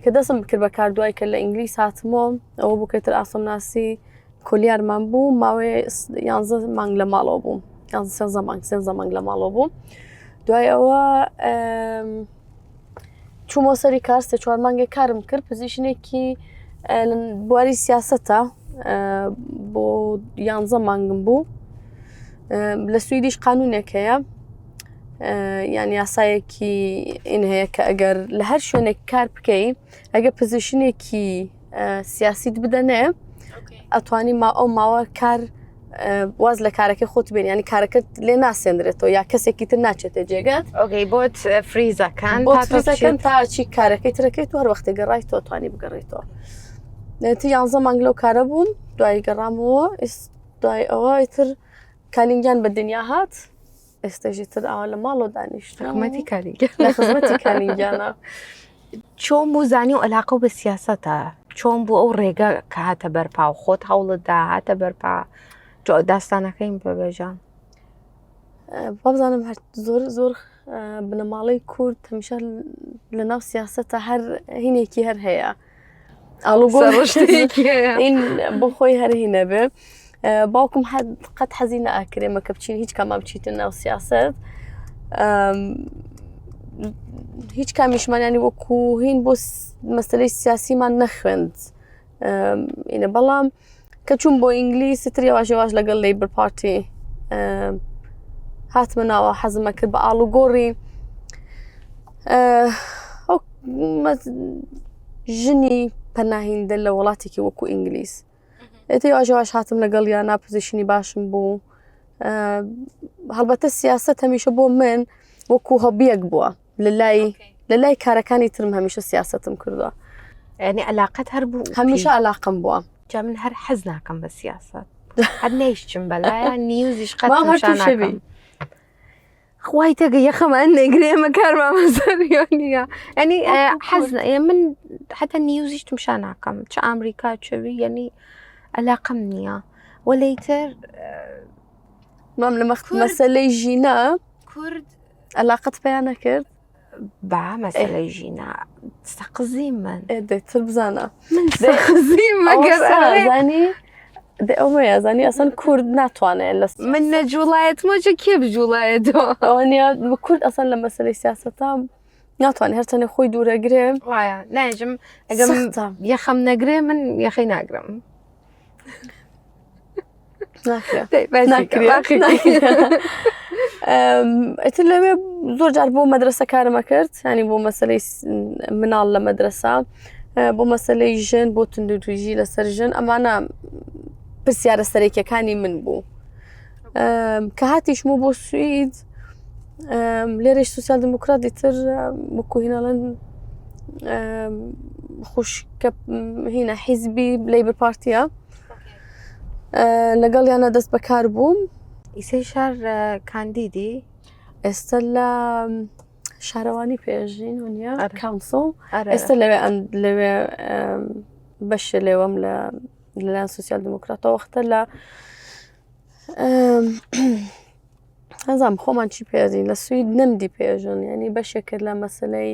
کە دەستم بکرد بە کار دوای کە لە ئینگلیس هاتمەوە ئەوە بوو کەتر ئاسۆمناسی کۆلیارمان بوو ماوەیە 11 مانگ لە ماڵەوە بوو 11 مانگ لە ماڵەوە بوو دوای ئەوە چوومەوە سەری کار 3-4 مانگێک کارم کرد پزیشنێکی بواری سیاسەتە بۆ 11 مانگم بوو لە سویدیش قانونێک هەیە یعنی یاسایەکی این هەیە کە ئەگەر لە هەر شوێنێک کار بکەی ئەگە پزیشنێکی سیاسیت بدەنێ ئەتوانی ئەو ماوە کار واز لە کارەکە خۆت بێن ینی کارەکەت لێ ناسێنرێتەوە یا کەسێکی تر ناچێتە جێگەت ئۆکەی بۆت فریزەکان تاچی کارەکەی ترەکەیت و هەر وەختێ گەڕایتەوە توانی بگەڕێتەوە 11 مانگ لەو کارە بووم دوای گەڕامەوە دوای ئەوە ئیتر کالینگیان بە دنیا هات ئێستاژی تر ئاوا لە ماڵەوە دانیشت خزمەتی خزمەتی کالینگیانە چۆن بوو زانی و علاقە بە سیاسەتە چۆن بوو ئەو ڕێگە کە هاتە بەرپا و خۆت هەوڵتدا هاتە بەرپا داستانەکەیم بەبێژان بابزانم زۆر بنەماڵەی کورد هەمیشە لە ناو سیاسەتە هەر هینێکی هەر هەیە ئین بۆ خۆی هەر هینە بێ باوکم قەت حەزی نەئاکرێمە کە بچین هیچ کامان بچیتە ناو سیاسەت هیچ کامیشمانیانی وەکو هین بۆ مەسلەی سیاسیمان نەخوێند ئینە بەڵام کە چوون بۆ ئینگلیس تر یاواش لەگەڵ لیبر پارتی هاتمە ناوە حەزمە کرد بە ئاڵوگۆڕی ژنی پەناهیندە لە وڵاتێکی وەکو ئینگلیس یاواش هاتم لەگەڵ یانا پزیشنی باشم بوو هەڵبەتە سیاسەت هەمیشە بۆ من وەکو هەبیەک بووە لە لای کارەکانی ترم هەمیشە سیاسەتم کردووە ینی علاقەت هەر بوو هەمیشە علاقم بووە جا من هەر حەز ناکەم بە سیاسەت هەر نەیشتم بەلایە نیوزیش قەت خوای تەگە یەخەمان نەگرێمە کارمامە زەریۆنیە ینی حەز من حتا نیوزیش تمشا ناکەم چ ئەمریکا چەوی ینی علاقەم نییە وەلەیتر مام لە مەسەلەی ژینە کورد علاقەت پێیان نەکرد با مەسەلەی ژینە سەقزی من دەتر بزانە من سەقزی مەگەرزانی ئەومەیە زانی ئەسەن کورد ناتوانێت لە من نەجوڵایەت مۆجە کێ بجوڵایەتەوە ئەوەنیا کورد ئەسەن لە مەسەلەی سیاسەتە ناتوانێت هەرچەنێ خۆی دوورەگرێ وایە ناژم ئەگەم یەخەم نەگرێ من یەخەی ناگرم ئەتر لەوێ زۆر جار بۆ مەدرسە کارمە کرد ینی بۆ مەسەلەی مناڵ لە مەدرسە بۆ مەسەلەی ژن بۆ تندرویژی لەسەر ژن ئەمانە پرسیارە سەرێکیەکانی من بوو کە هاتیشمە بۆ سوید لێرەش سوسیال دموکراتی تر بکوهینەڵەن خوشکە هینە حیزبی لیبر پارتیە لەگەڵ یانە دەست بەکار بووم ئیسەی شار کاندیدی ئێستا لە شارەوانی پێژین وە کاونسڵ ئێستا لەوێ بەشە لێوەم لەلایەن سوسیال دموکراتەوە وەختە لە هەزام خۆمان چی پێژین لە سوید نەمدی پێژن ینی بەشێک کرد لە مەسلەی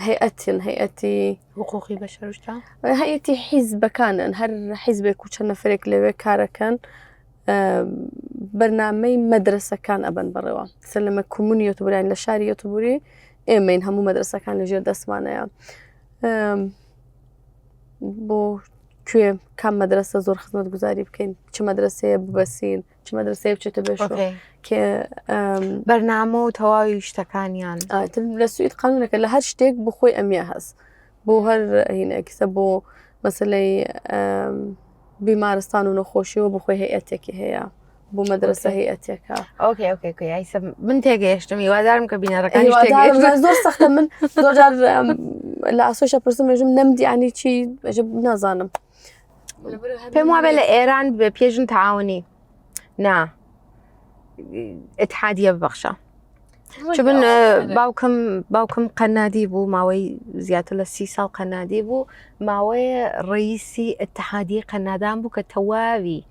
هەیئەتی حقوقی بەشەرشتا هەیەتی حیزبەکانن هەر حیزبێک و چەند نەفرێک لەوێ کارەکەن بەرنامەی مەدرسەکان ئەبەن بەڕێوە سەر لەمە کومونی یۆتوبوریان لە شاری یۆتوبوری ئێمەین هەموو مەدرسەکان لەژێر دەستمانەیە بۆ کوێ کام مەدرسە زۆر خزمەت گوزاری بکەین چ مەدرسەیە ببەسین چ مەدرسەیە بچێتە بێشەوە کە بەرنامە و تەواوی شتەکانیان لە سوید قانونەکە لە هەر شتێک بۆ خۆی ئەمیە هەست بۆ هەر هینەکیسە بۆ مەسلەی بیمارستان و نەخۆشیەوە بۆ خۆی هەیئەتێکی هەیە بۆ مەدرسە هەیئەتێکە ئۆکێ من تێگەیشتم هیوادارم کە بینەرەکانی زۆر سەختە من زۆر جار لە ئاسۆشە پرسم ێژم نەمدیانی چی نازانم پێم وابێ لە ئێران بە پێژن تەعاونی نا اتحادیە ببەخشە چبن باوکم قەنادی بوو ماوەی زیاتر لە 30 ساڵ قەنادی بوو ماوەیە ڕئیسی اتحادیە قەنادان بوو کە تەواوی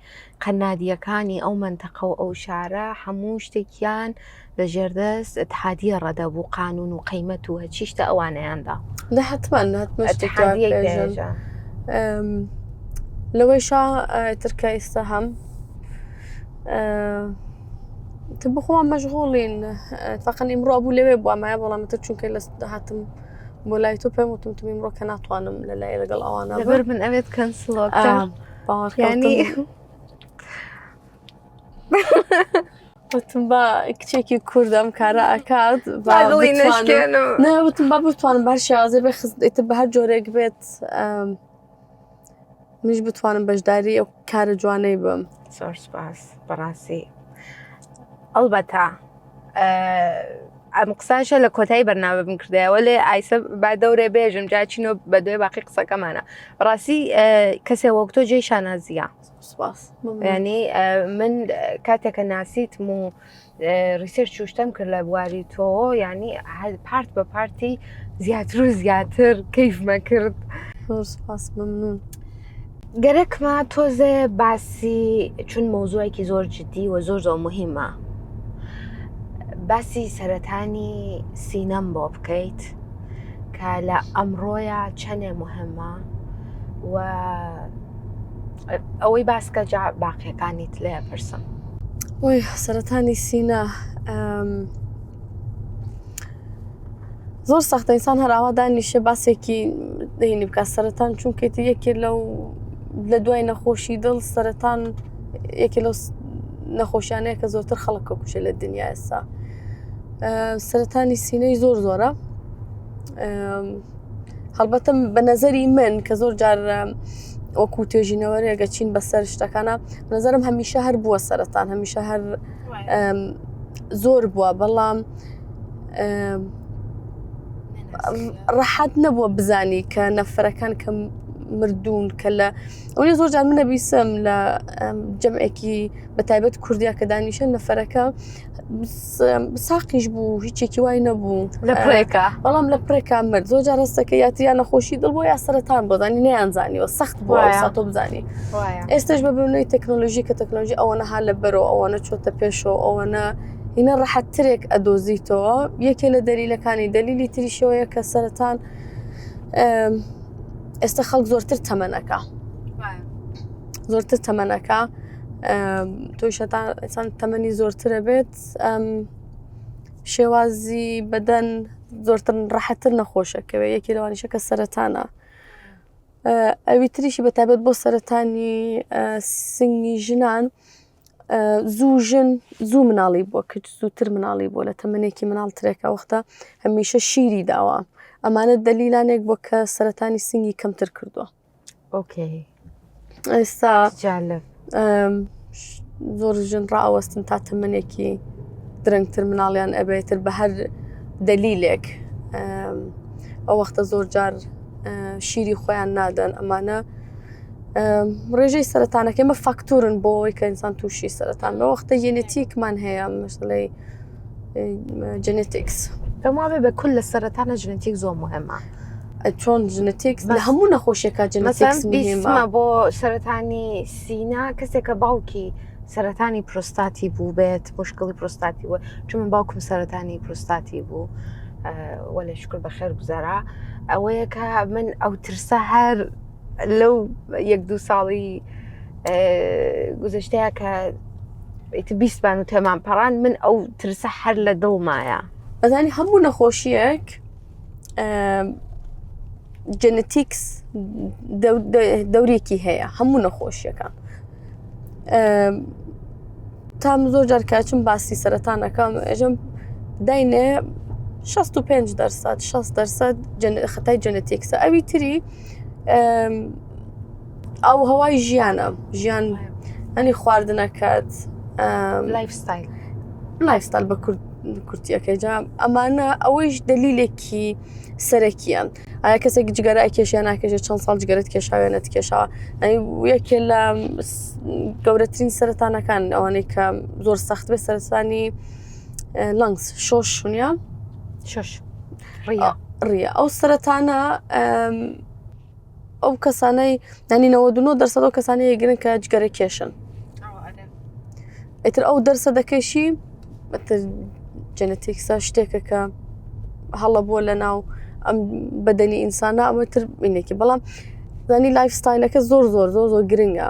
قەنادیەکانی ئەو منتەقە و ئەو شارە هەموو شتێکیان لە ژێردەست اتحادیە ڕەدا بوو قانون و قەیمەت و هەچی شتە ئەوانەیاندا لەوەیشا ترکە ئێستا هەم بخۆوان مەشغوڵین تاقەن ئیمڕۆ بوو لەوێ بووە مایە بەڵامەتر چونکە لە هاتم بۆ لای تۆ پێم وتم ئیمڕۆ کە ناتوانم لەلای لەگەڵ ئەوانە بەر من ئەوێت کەنسڵۆکە ینی وتم با کچێکی کوردم کارە ئەکات وتم با بتوانم بەر شێوازێ بێ خزێتە بە هەر جۆرێک بێت منیش بتوانم بەشداری ئەو کارە جوانەی بم زۆر سپاس بەڕاستی ئەڵبەتە ئەم قساشە لە کۆتایی بەرنامە بم کردایەوە لێ ئایسە با دەورێ بێژم جاچینۆ بە دوێ باقی قسەکەمانە ڕاستی کەسێ وەک تۆ جێی شانازیە ینی من کاتێکە ناسیتم و ریسێرچ شتم کرد لە بواری تۆ ینی پارت بە پارتی زیاتر و زیاتر کەیفمە کرد سپاس ممنون گەرەکمە تۆزێ باسی چون مۆزوعێکی زۆر جددی و زۆر زۆر مهمە باسی سەرەتانی سینەم بۆ بکەیت کە لە ئەمڕۆیە چەندێ مهمە و ئەوەی باسکە جا باقیەکانیت لێ پرسم وی سەرەتانی سینە زۆر سەختە ئینسان هەر ئاوا دانیشە باسێکی دەهێنی بکات سەرەتان چونکەیت یەکێ لەو لە دوای نەخۆشی دڵ سەرەتان یەکێ لەو نەخۆشیانەیە کە زۆرتر خەڵکە کوشە لە دنیا ئێستا سەرەتانی سینەی زۆر زۆرە هەڵبەتە بە نەزەری من کە زۆر جار وەکو توێژینەوەرێگە چین بەسەر شتەکانە نەزەرم هەمیشە هەر بووە سەرەتان هەمیشە هەر زۆر بووە بەڵام ڕەحەت نەبووە بزانی کە نەفرەکان کە مردوون کە لە ئەوەی زۆر جار منە بیسم لە جەمعێکی بەتایبەت کوردیا کە دانیشە نەفەرەکە ساقیش بوو هیچێکی وای نەبوو لە پرێکە بەڵام لە پرێکا مرد زۆر جار هەستەکە یاتیان نەخۆشی دڵ بۆ یا سەرەتان بۆزانی نەیانزانیوە سەخت بووە ساتۆ بزانی ئێستش بە بنەوەی تەکنۆلۆژی کە تەکنۆلۆژی ئەوەنە ها لە بەرەوە ئەوەنە چۆتە پێشەوە ئەوەنە هینە ڕەحەتترێک ئەدۆزیتەوە یەکێ لە دەلیلەکانی دەلیلی تریشەوەیە کە سەرەتان ئێستا خەڵک زۆرتر تەمەنەکە زۆرتر تەمەنەکە تۆیشەتان تەمەنی زۆرترە بێت شێوازی بەدەن زۆرتر ڕەحەتتر نەخۆشەکەوێ یەکی لەوانیشە کە سەرەتانە ئەوی تریشی بەتایبەت بۆ سەرەتانی سنگی ژنان زوو ژن زوو مناڵی بووە کچ زووتر مناڵی بۆ لە تەمەنێکی مناڵترێکە وەختە هەمیشە شیری داوە ئەمانە دەلیلانێک بۆ کە سەرەتانی سنگی کەمتر کردووە ئێستا زۆر ژن ڕائوەستن تا تەمەنێکی درەنگتر مناڵیان ئەبێتتر بە هەر دەلیلێک ئەو وەختە زۆر جار شیری خۆیان نادەن ئەمانە ڕێژەی سەرەتانەکە ئمە فاکتورن بۆ ئەوەی کە ئینسان تووشی سەرەتان بە وەختە ژێنێتیکمان هەیە مەسڵەی جێنێتیکس پێم وابێ بە کول لە سەرەتانە ژنێتیک زۆر مهمە چۆن ژنێتیکس لە هەموو نەخۆشیەکە جێنێتیکس مهمە بۆ سەرەتانی سینە کەسێکە باوکی سەرەتانی پرۆستاتی بوو بێت مشکڵی پرۆستاتی وە چون من باوکم سەرەتانی پرۆستاتی بوو وەلێ شکر بەخێر گوزارا ئەوەیە کە من ئەو ترسە هەر لەو 1-2 ساڵی گوزەشتەیە کە 20 و تەمان پەڕان من ئەو ترسە هەر لە دڵمایە ئەزانی هەموو نەخۆشیەک جێنێتیکس دەورێکی هەیە هەموو نەخۆشیەکان تام زۆر جار کاچم باسی سەرەتانەکەم ئێژەم داینێ 65% 60% خەتای جێنێتیکسە ئەوی تری ئەو هەوای ژیانە ژیان ئەنی خواردنەکەت لایفستایل بە کورد کورتیەکەی جا ئەمانە ئەوەیش دلیلێکی سەرەکیان ئایا کەسێک جگەرە کێشیان ناکێشێت چەند ساڵ جگەرت کێشاوێنێت کێشاوە یەکێ لە گەورەترین سەرەتانەکان ئەوانەی کە زۆر سەخت بێ سەرەتانی لەنگس شۆش شونیا شش ڕیە ئەو سەرەتانە ئەو کەسانەی نانی 99% کەسانەیە گرن کە جگەرە کێشن ئیتر ئەو دەرسە دەکەشی جەنەتیکسا شتێکە کە هەڵە بۆ لە ناو ئەم بەدەنی ئینسانە ئەمەتر بینێکی بەڵام زانی لایف ستایلەکە زۆر زۆر زۆر زۆر گرنگە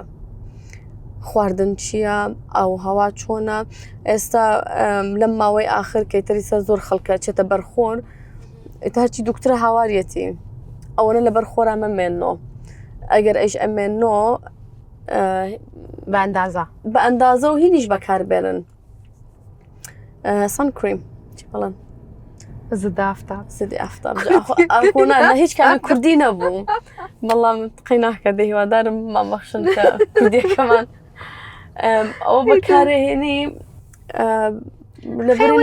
خواردن چییە ئەو هەوا چۆنە ئێستا لەم ماوەی ئاخر کەیتەریسە زۆر خەڵکە چێتە بەرخۆر هەرچی دوکترە هاواریەتی ئەوەنە لە بەرخۆرە مەمێنەوە ئەگەر ئەیش ئەمێنەوە بە ئەندازە و هینیش بەکاربێنن سانکریم چی بەڵێن زدی ئافتاب لە هیچ کامی کوردی نەبوو بەڵام قەیناکە دەهیوادارم مامەخشن کە کوردیەکەمان ئەوە بەکارهێنی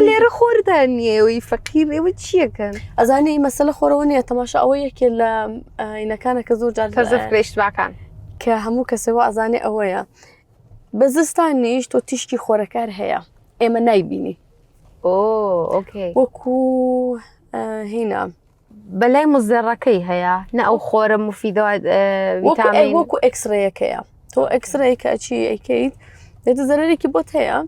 لێرە خۆردانیەوەی فەقیر ئێوە چیەکەن ئەزانی مەسەلە خۆرەوە نیە تەماشا ئەوە یەکێ لە ئینەکانە کە زۆر جار تەزەفرێشتواکان کە هەموو کەسەوە ئەزانێ ئەوەیە بە زستانیش تۆ تیشکی خۆرەکار هەیە ئێمە نایبینی وەکو هینا بەلای مزدەڕەکەی هەیە نە ئەو خۆرە مفیدەوە ڤیتامین وەکو ئەکسرەیەکەیە تۆ ئەکسرەیەکە ئەچی ئەیکەیت دێتە زەرەرێکی بۆت هەیە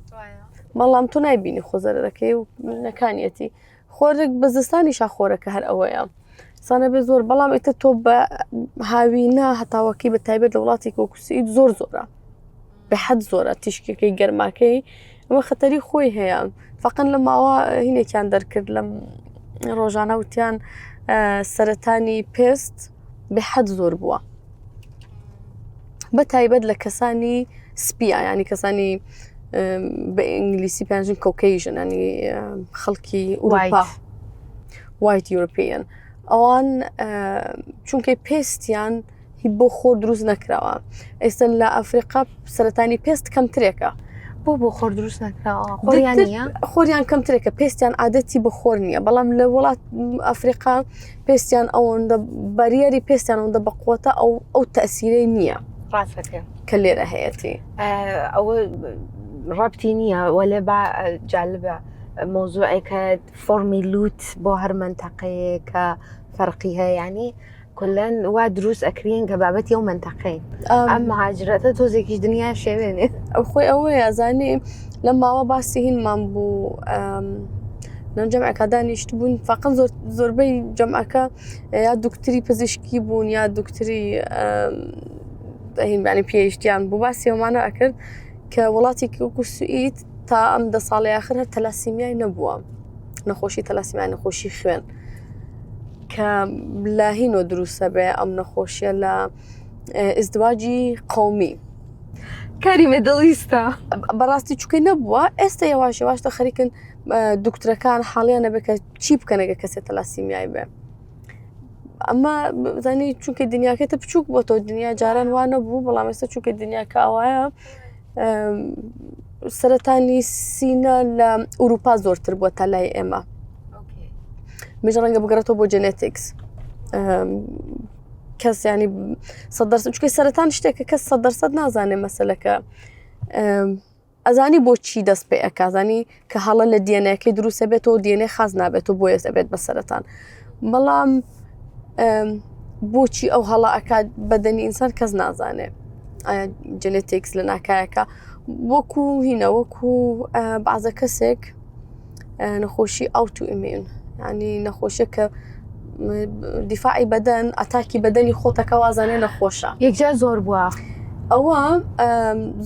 بەڵام تۆ نایبینی خۆ زەرەرەکەی و نەکانیەتی خۆرێک بە زستانیشا خۆرەکە هەر ئەوەیە سانە بێ زۆر بەڵام ئێتە تۆ بە هاوینە هەتاوەکی بە تایبەت لە وڵاتی کۆکوسیت زۆر زۆرە بە حەد زۆرە تیشکەکەی گەرماکەی ئەمە خەتەری خۆی هەیە فەقەن لە ماوە هینێکیان دەرکرد لەم ڕۆژانە وتیان سەرەتانی پێست بە حەد زۆر بووە بە تایبەت لە کەسانی سپیە ینی کەسانی بە ئینگلیسی پێیانژن کۆکەیژن ینی خەڵکی ئوروپا وایت یوروپیەن ئەوان چونکە پێستیان هی بۆ خۆر دروست نەکراوە ئێستا لە ئەفریقا سەرەتانی پێست کەمترێکە بۆ خۆر دروست نەکراوە خۆریان کەمترێکە پێستیان عادەتی بە خۆر نییە بەڵام لە وڵات ئەفریقا پێستیان ئەوەندە بەریەری پێستیان ئەوەندە بەقوتە ئەو تەسیرەی نییە ڕاستەکە کە لێرە هەیەی ئەوە ڕەبتی نییە وەلێ با جالبە مۆزوعێکە فۆرمی لوت بۆ هەر منتەقەیە کە فەرقی هەیە ینی کلەن وا دروست ئەکرین کە بابەتی ئەو منتەقەین ئەم مهاجرەتە تۆزێکیش دنیا شێوێنێ ئەو خۆی ئەوەیە ئەزانێ لە ماوە باسی هینمان بوو لەم جەمعەکە دانیشت بوون فەقەت زۆربەی جەمعەکە یا دوکتری پزیشکی بوون یا دوکتری هینبانی پێشتیان بوو باسی ئەومانە ئەکرد کە وڵاتی وەکو سوئید تا ئەم 10 ساڵی آخر هەر تەلاسیمیای نەبووە نەخۆشی تەلاسیمیای نەخۆشی خوێن کە لە هینۆ دروستە بێ ئەم نەخۆشیە لە ئزدواجی قەومی کاریمە دڵیستە بەڕاستی چووکەی نەبووە ئێستا یەواش یەواشتە خەریکن دوکترەکان حاڵیان نەبێت کە چی بکەنەگە کەسێت تەلاسیمیای بێ ئەمە زانی چونکە دنیاکەتە بچووک بۆ تۆ دنیا جاران وانە بوو بەڵام ئێستا چونکە دنیاکە ئەوایە سەرەتانی سینە لە ئوروپا زۆرتر بووە تا لای ئێمە مێژە ڕەنگە بگەڕێتەوە بۆ جێنێتیکس کەس ینی 100% چونکە سەرەتان شتێکە کەس 100% نازانێ مەسەلەکە ئەزانی بۆچی دەست پێ ئەکازانی کە هەڵە لە دیێنەکەی دروستە بێتەوە دیێنێ خاز نابێتەوە بۆ ێستا بێت بە سەرەتان بەڵام بۆچی ئەو هەڵە ئەکات بەدەنی ئینسان کەس نازانێ ئایا جێنێتیکس لە ناکایەکە وەکو هینە وەکو بەعزە کەسێک نەخۆشی ئاوتو ئیمیون ینی نەخۆشیە کە دیفاعی بەدەن ئەتاکی بەدەنی خۆتەکە وازانێ نەخۆشە یەکجار زۆر بووە ئەوە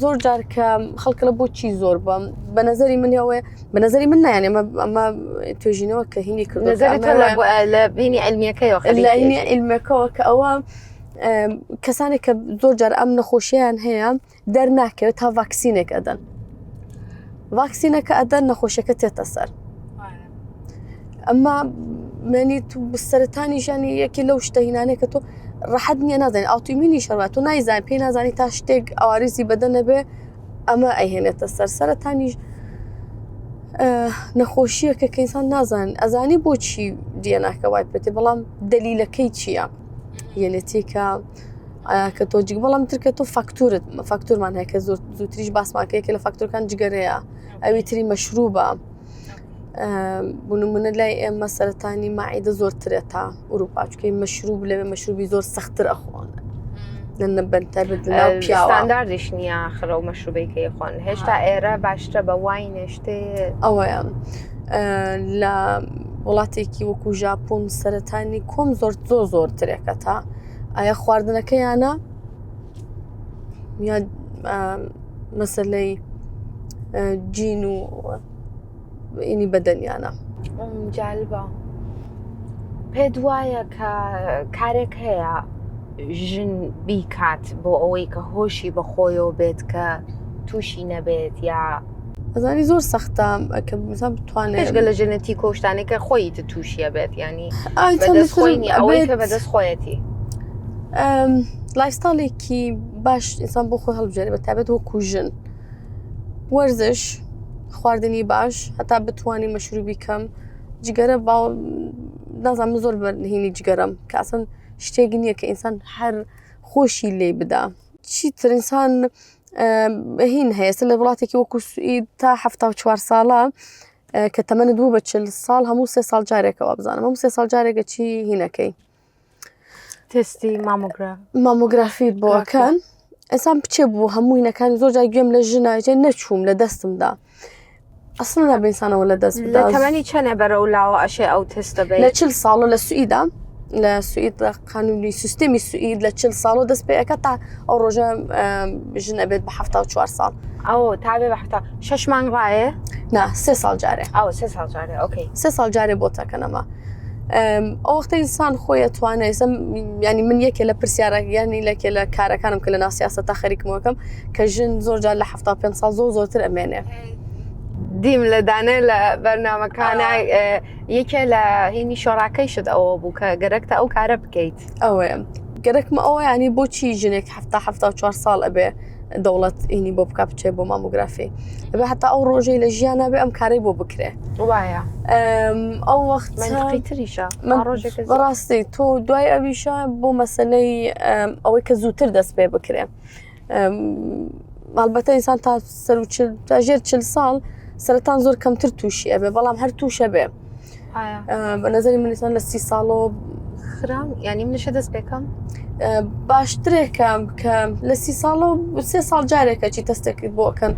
زۆر جار کە خەڵکە لە بۆچی زۆر بووە بە نەزەری من ئەوێ بە نەزەری من نایێن ئەمە توێژینەوە کە هینی کردو لە بینی علمیەکەیەوە لە هینی علمەکەەوە کە ئەوە کەسانێک کە زۆر جار ئەم نەخۆشییان هەیە دەرناکەوێت تا ڤاکسینێک ئەدەن ڤاکسینەکە ئەدەن نەخۆشیەکە تێتە سەر ئەمما منی تو سەرەتانی ژانی یەکی لەو شتە هینانەیە کە تۆ ڕەحەت نییە نازانێت ئاوتۆمیونی شەڕات تۆ نایزان پێی نازانی تا شتێک ئەواریزی بەدەنە بێ ئەمە ئەیهێنێتە سەر سەرەتانیش نەخۆشیەکە کە ئینسان نازان ئەزانی بۆچی دیێناکە وای پێێ بەڵام دلیلەکەی چییە یەنێتی کە تۆ جگ بەڵام ترکە تۆ فاکتورمان هەیە کە زۆر زووتریش باسماکەیەکە لە فاکتورەکان جگەرەیە ئەوی تری مەشروبە بوونمونە لای ئێمە سەرەتانی ماعیدە زۆرترێت تا ئوروپا چکەی مەشروب لەوێ مەشروبی زۆر سەختتر ئەخۆن ستانداردیش نییە خرە و مەشروبەیەکەی خۆن هێشتا ئێرە باشترە بە وای نێشتێ ئەوەیە لە وڵاتێکی وەکو ژاپۆن سەرەتانی کۆم زۆر ترێکە تا ئایا خواردنەکەیانە یا مەسلەی جین و ئینی بەدەنیانە جالبە پێ وایە کە کارێک هەیە ژن بیکات بۆ ئەوەی کە هۆشی بەخۆیەوە بێت کە تووشی نەبێت یا ئەزانی زۆر سەختە کە مثلا بتوانێت پێشگە لە ژنەتی کۆشتانێکە خۆی تووشیە بێت ینی بەدەستخۆینی ئەوەی کە بەدەست خۆیەتی لایفستایلێکی باش ئینسان بۆ خۆی هەڵبژێرێت بە تایبەت وەکو ژن وەرزش خواردنی باش هەتا بتوانی مەشروبی کەم جگەرە نازانم زۆر بەرهینی جگەرەم کە ئەسەن شتێکی نییە کە ئینسان هەر خۆشی لێ بدا چیتر ئینسان هین هەیە لە وڵاتێکی وەکو سوئید تا 74 ساڵە کە تەمەنت بوو بە 40 ساڵ هەموو 3 ساڵ جارێکەوە بزانم هەموو 3 ساڵ جارێکە چی هینەکەی تستی مامۆگرافیت بۆکەن ئەسان بچێ بوو هەموو هینەکانی زۆر جای گوێم لە ژناژێ نەچووم لە دەستمدا ئەسڵ نابێسانەوە لە دەست لە تەمەنی چەنە بەرە و لاوە ئەشێ ئەو تستە بێت لە 40 ساڵە لە سوئیدا لە سوئید قانونی سیستمی سوئید لە 40 ساڵ دەست پێەکە تا ئەو ڕۆژە ژن ئەبێت بە 74 ساڵ ئەو تابێ بە 6 مانگ ڕایە؟ نا 3 ساڵ جارێ ئەو 3 ساڵ جارێ ئۆکەی 3 ساڵ جارێ بۆ تاکەنەما ئەو وەختە ئینسان خۆی ئەتوانێت ینی من یەکێ لە پرسیارەکانی لەکێ لە کارەکانم کە لە ناسیاسە تا خەریکمەکەم کە ژن زۆر جار لە 75 ساڵ زۆرتر ئەمێنێ دیم لە دانێ لە بەرنامەکانە یەکێ لە هینی شۆڕاکەیشت ئەوە بوو کە گەرەکتە ئەو کارە بکەیت ئەوەیە گەرەکمە ئەوە ینی بۆچی ژنێک 74 ساڵ ئەبێ دەوڵەت ئینی بۆ بک بچێ بۆ مامۆگرافی ئەبێ هەتا ئەو ڕۆژەی لە ژیانە بێ ئەم کارەی بۆ بکرێ وایە ئەو وەخت تریشە بەڕاستی تۆ دوای ئەویشە بۆ مەسلەی ئەوەی کە زووتر دەست پێ بکرێ ماڵبەتە ئینسان تا ژێر 40 ساڵ سەرەتان زۆر کەمتر تووشی ئەبێ بەڵام هەر تووشە بێ بە نەزەری منیسان لە 30 ساڵەوە خرام ینی منشە دەست پێکەم باشترێکم کە لە 30 ساڵەوە 3 ساڵ جارێکە چی تەستێکیت بۆکەن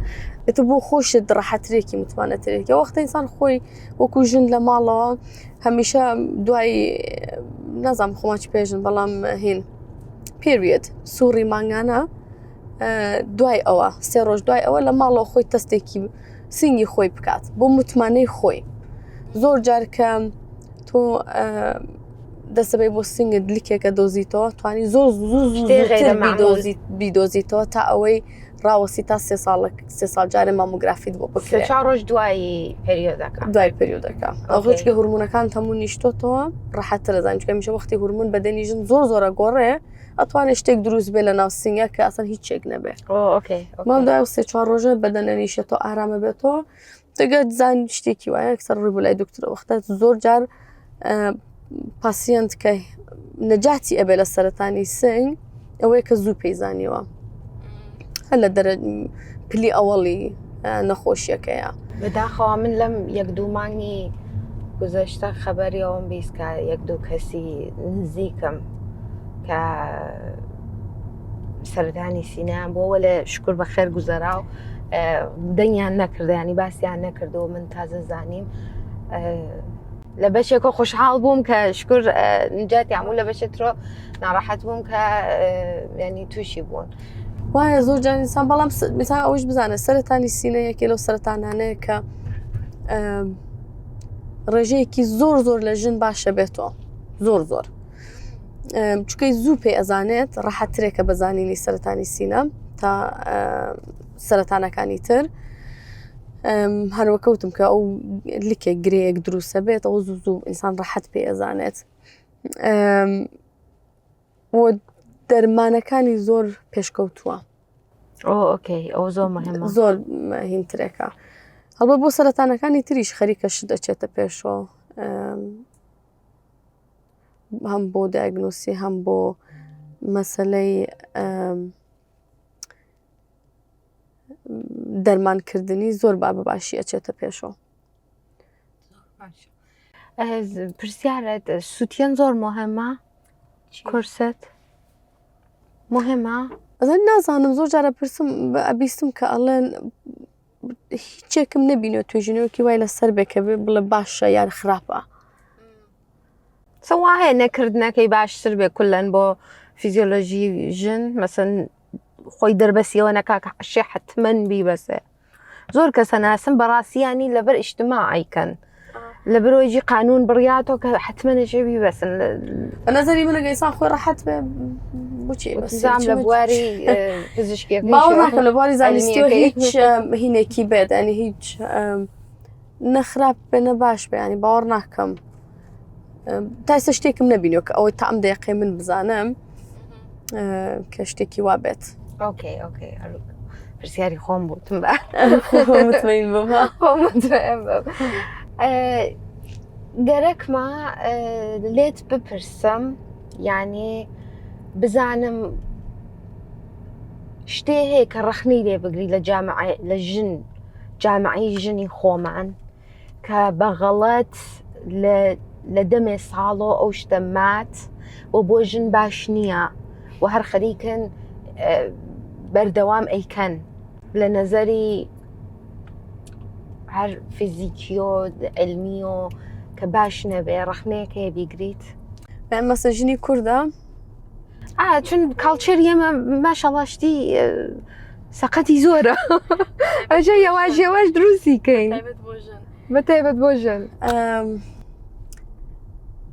ئێتە بۆ خۆشت ڕەحەترێکی متوانەترێکی وەختە ئینسان خۆی وەکو ژن لە ماڵەوە هەمیشە دوای نازام خۆماچی پێژن بەڵام هین پێویێت سووڕی مانگانە دوای ئەوە 3 ڕۆژ دوای ئەوە لە ماڵەوە خۆی تەستێکی سنگی خۆی بکات بۆ متمانەی خۆی زۆر جارکە تۆ دەسەبێ بۆ سنگت لیکێکە دۆزیتەوە توانی زۆر بیدۆزیتەوە تا ئەوەی ڕاوەسی تا 3 ساڵ جارێ مامۆگرافیت بۆ بکرێت 4 ڕۆژ دوای پریۆدەکە دوای پریۆدەکە ئەوچکە هورمونەکان هەموو نیشتۆتەوە ڕەحەتترە زانچکە میشە وەختی هورمون بەدەنی ژن زۆرە گۆڕێ ئەتوانێت شتێک دروست بێ لە ناو سنگە کە ئەسان هیچ شتێک نەبێ مام دوای 3-4 ڕۆژە بەدەنە نیشێتەوە ئارامە بێتەوە دەگەت زان شتێکی وایە کەسەر ڕووی بۆ لای دکتۆرە وەختە زۆر جار پاسیەنت کە نەجاتی ئەبێ لە سەرەتانی سنگ ئەوەیە کە زوو پێیزانیوە هەر لە دەرە پلی ئەوەڵی نەخۆشیەکەیە بەداخەوە من لەم 1-2 مانگی گزەشتە خەبەری ئەوم بیست کە 1-2 کەسی نزیکم کە سەردانی سینەیان بۆەوە لە شکر بە خێر گوزەرا و دەنگیان نەکرد ینی باسییان نەکردەوە من تازە زانیم لە بەشێکە خۆشحاڵ بووم کە شکر نجاتی هەموو لە بەشێترۆ ناڕەحەت بووم کە ینی تووشی بوون وایە زۆر جانیسان بەڵام مثال ئەوش بزانە سەرەتانی سینە یەکێ لەو سەرەتانانەیە کە ڕێژەیەکی زۆر لە ژن باشە بێتەوە زۆر چکەی زوو پێ ئەزانێت ڕەحەترێکە بەزانینی سەرەتانی سینە تا سەرەتانەکانی تر هەروەکەوتم کە ئەو لیکێک گرەیەک دروستە بێت ئەو زوو ئینسان ڕەحەت پێ ئەزانێت دەرمانەکانی زۆر پێشکەوتووە ئۆکەی ئەو زۆر مهمە زۆر هینترێکە هەڵبەت بۆ سەرەتانەکانی تریش خەریکەش دەچێتە پێشەوە هەم بۆ دایگنۆسی هەم بۆ مەسەلەی دەرمانکردنی زۆر باشی ئەچێتە پێشەوە. پرسیارت سووتێن زۆر مهمە کورست مهمە؟ ئەزان نازانم زۆر جارە پرسم ئەبیستم کە ئەڵێن هیچێکم نەبینێت توێژینەوەکی وای لەسەر بێکە بڵێ باشە یان خراپە. سەوا هەیە نەکردنەکەی باشتر بێ کولەن بۆ فیزیۆلۆژی ژن مەسەن خۆی دەربەسیەوە نەکا کە عەشێ حتمەن بیبەسێ. زۆر کەسە ناسم بەڕاستیانی لەبەر ئیجتیماعیکەن لەبەرەوەیجی قانون بڕیاتەوە کە حتمەن ئەشێ بیبەسن. بە نەزەری منە گەیسان خۆی ڕەحەت بێ بچێ زام لە بواری پزیشکیەکەی باوەڕ ناکەم لە بواری زانستیەوە هیچ هینێکی بێت ئەنی هیچ نەخراپ بێ نە باش بێ ینی باوەڕ ناکەم تا ئێستا شتێکم نەبینیوە کە ئەوەی تا ئەم دەیقەی من بزانم کە شتێکی وا بێت. ئۆکەی ئۆکەی پرسیاری خۆم بووتم بە متمەین بم گەرەکمە لێت بپرسم یعنی بزانم شتێ هەیە کە ڕەخنی لێ بگری لە ژن جامعەی ژنی خۆمان کە بەغەڵەت لە دەمێ ساڵۆ ئەو شتە مات و بۆ ژن باش نییە و هەر خەریکن بەردەوام ئەیکەن لە نەزەری هەر فیزیکیۆ علمیۆ کە باش نەبێ ڕەخنەیەک هەیە بیگریت. مەسە ژنی کووردە؟ چون کاڵچێر ئێمە ماشەڵاشتی سەقەتی زۆرە ئەجا یەواش دروستیکەین بەتایبەت بۆ ژن.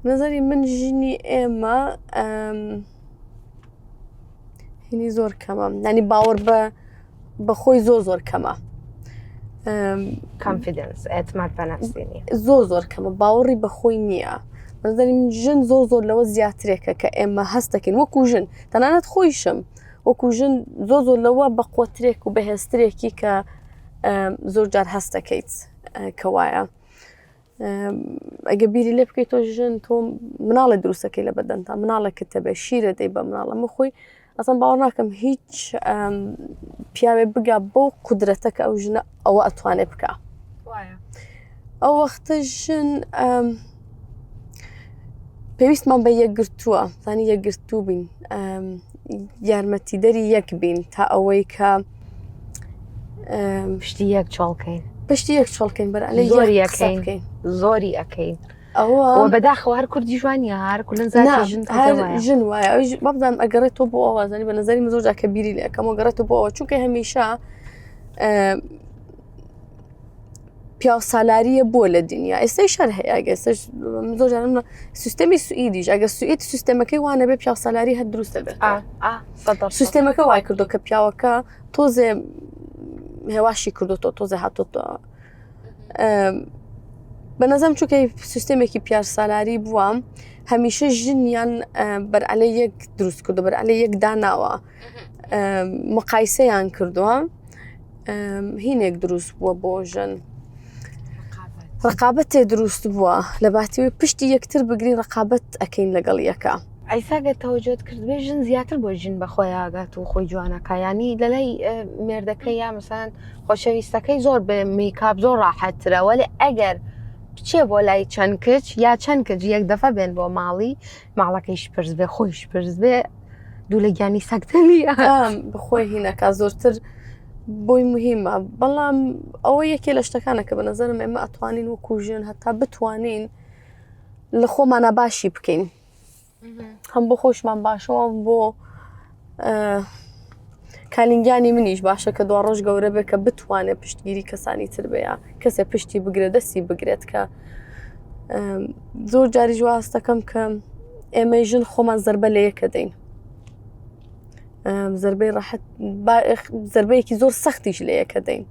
نظری من ژنی ئێمە هینی زۆر کەمە ینی باوەڕ بە خۆی زۆر کەمە کانفیدنس ئێتماد بە نەفسینی زۆر کەمە باوەڕی بە خۆی نییە. نظری من ژن زۆر لەوە زیاترێکە کە ئێمە هەست دەکەین وەکو ژن تەنانەت خۆیشم وەکو ژن زۆر لەوە بە قوترێک و بەهێزترێکی کە زۆر جار هەست دەکەیت کە وایە. ئەگە بیری لێ بکەیت تۆ ژن تۆ مناڵە دروستەکەی لە بەدەنتا مناڵە کتەبێ شیرە دەی بە مناڵە مخۆی ئەسان باوەڕ ناکەم هیچ پیاوێ بگا بۆ قودرەتە کە ئەو ژنە ئەوە ئەتوانێ بکە. ئەو وەختە ژن پێویستمان بە یەکگرتووە زانی یەکگرتوو بین یارمەتیدەری یەک بین تا ئەوەی کە پشتی یەک چۆڵکەین پشتی یەک چۆڵکەین بەرعەلەی زۆری ئەەکەین ئەوە بەداخەوە هەر کوردی جوانی هەر کولن ژن وایە بابزانم ئەگەڕێتەوە بۆ ئەوە زانی بە نظری من زۆر کە بیری لەکەمەوە گەڕێتەوە بۆ ئەوە چونکە هەمیشە پیا سالاریە بۆ لە دنیا ئێستای شەر هەیە ئێستش زۆر جارم سیستەمی سوئیدیش ئەگە سوئید سیستەمەکەی وانە بێ پیا سالاری هەر دروستە بێت سیستەمەکە وای کردو کە پیاوەکە تۆزێ هێواشی کردوتەوە تۆزێ هاتوتەوە بە نەزەم چونکە سیستەمێکی پیار سالاری بووە هەمیشە ژنیان بەرعەلەی یەک دروست کردو بەرعەلەی یەک داناوە مقایسەیان کردووە هینێک دروست بووە بۆ ژن ڕقابەتێ دروست بووە لە باتیوی پشتی یەکتر بگرین ڕقابەت ئەکەین لەگەڵ یەکە. ئایساگەت تەوەجۆت کردبێ ژن زیاتر بۆ ژن بەخۆی ئاگات و خۆی جوانەکە ینی لەلای مێردەکەی یا مەسەن خۆشەویستەکەی زۆر بە میکاپ زۆر ڕاحەتترە وەلی ئەگەر بچێ بۆ لای چەند کچ یا چەند کچ یەک دەفە بێن بۆ ماڵی ماڵەکەیش پرس بێ خۆیش پرس بێ دوو لە گیانی سەکتەنی بخۆی هینەکە زۆرتر بۆی مهمە بەڵام ئەوە یەکێ لە شتەکانە کە بە نەزەرم ئێمە ئەتوانین وەکو ژن هەتا بتوانین لە خۆمانە باشی بکەین هەم بۆ خۆشمان باشەوە بۆ کالینگیانی منیش باشە کە دوا ڕۆژ گەورە بێ کە بتوانێت پشتگیری کەسانی تر بێ کەسێ پشتی بگرێت دەستی بگرێت کە زۆر جاری جواز دەکەم کە ئێمە ژن خۆمان زەربە لە یەکە دەین زەربەی ڕاحەت زەربەیەکی زۆر سەختیش لە یەکە دەین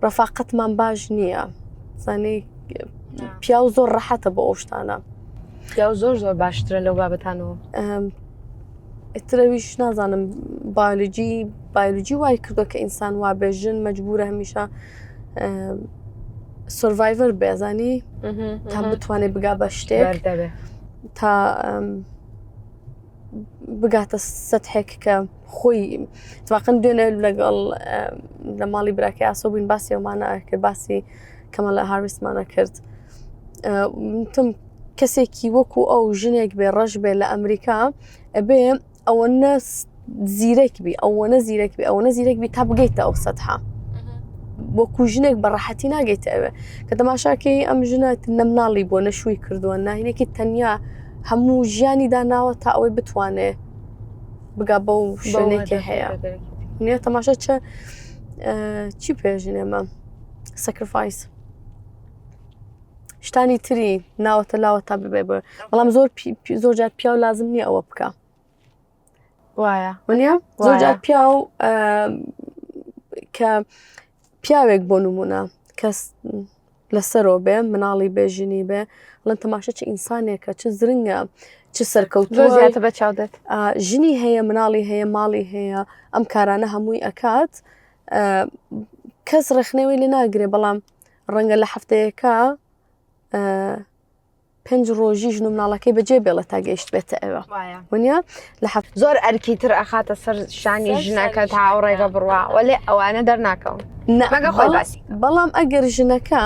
ڕەفاقەتمان باش نییە زانەی پیاو زۆر ڕەحەتە بۆ ئەو شتانە پیاو زۆر باشترە لەو بابەتانەوە ئترەویش نازانم باولۆجی بایۆلۆجی وای کردو کە ئینسان وا بێژن مەجبورە هەمیشە سۆڤایڤەر بێزانی تا بتوانێت بگا بە شتێک تا بگاتە سەتحێک کە خۆی تواقن دوێنێ لەگەڵ لە ماڵی براکە ئاسۆ بووین باسی ئەومانە کرد باسی کەمەلە هاریسمانە کرد تم کەسێکی وەکو ئەو ژنێک بێ ڕەش بێ لە ئەمریکا ئەبێ ئەوەنە زیرەک بی ئەوەنە زیرەک بی ئەوەنە زیرەک بی تا بگەیتە ئەو سەدها وەکو ژنێک بە ڕەحەتی ناگەیتە ئەوێ کە تەماشاکەی ئەم ژنە نەمناڵی بۆ نەشووی کردووە ناهینێکی تەنیا هەموو ژیانی داناوە تا ئەوەی بتوانێ بگا بەو شوێنێکی هەیە نیە تەماشا چی پێژینێمە سەکرفایس شتانی تری ناوەتە لاوە تا ببێ بە بەڵام زۆر جار پیا و لازم نییە ئەوە بکە وایە وانە زۆر جار پیا و کە پیاوێک بۆ نمونە کەس لەسەرۆ بێ مناڵی بێژینی بێ بڵێن تەماشا چ ئینسانێکە چ زرنگە چ سەرکەوتووە زیاتر بە چاودێت ژنی هەیە مناڵی هەیە ماڵی هەیە ئەم کارانە هەمووی ئەکات کەس ڕێخنەوەی لێ ناگرێ بەڵام ڕەنگە لە هەفتەیەکە 5 ڕۆژی ژن و مناڵەکەی بەجێ بێڵە تا گەیشت بێتە ئێوە وانە لە زۆر ئەرکیتر ئەخاتە سەر شانی ژنەکە تا ڕێگە بڕوا وەلێ ئەوانە دەرناکەون مەگە خۆی باسی بەڵام ئەگەر ژنەکە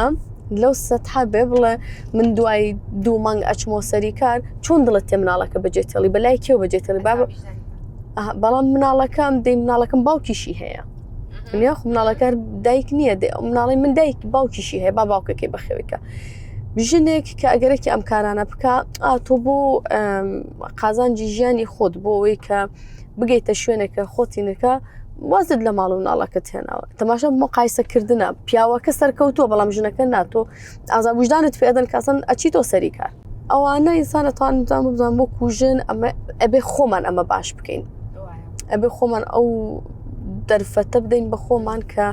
لەو سەدها بێ بڵێ من دوای 2 مانگ ئەچمۆ سەری کار چۆن دڵت تێ مناڵەکە بەجێتێڵی بەلای کێو بەجێتێڵی بەڵام مناڵەکەم دەی مناڵەکەم باوکیشی هەیە خو مناڵەکە دایک نییە مناڵی من دایک باوکیشی هەیە با باوکەکەی بەخێویکە ژنێک کە ئەگەرێکی ئەم کارانە بکە تۆ بۆ قازانجی ژیانی خۆت بۆ ئەوەی کە بگەیتە شوێنێکە خۆتینەکە وازت لە ماڵ و ناڵەکەت هێناوە تەماشا مقایسەکردنە پیاوەکە سەرکەوتووە بەڵام ژنەکە ناتۆ ئازا وجدانت پێدەن کەسن ئەچی تۆ سەری کار ئەوانە ئینسان ئەتوانم بزان بۆ کوژن ئەمە ئەبێ خۆمان ئەمە باش بکەین ئەبێ خۆمان ئەو دەرفەتە بدەین بە خۆمان کە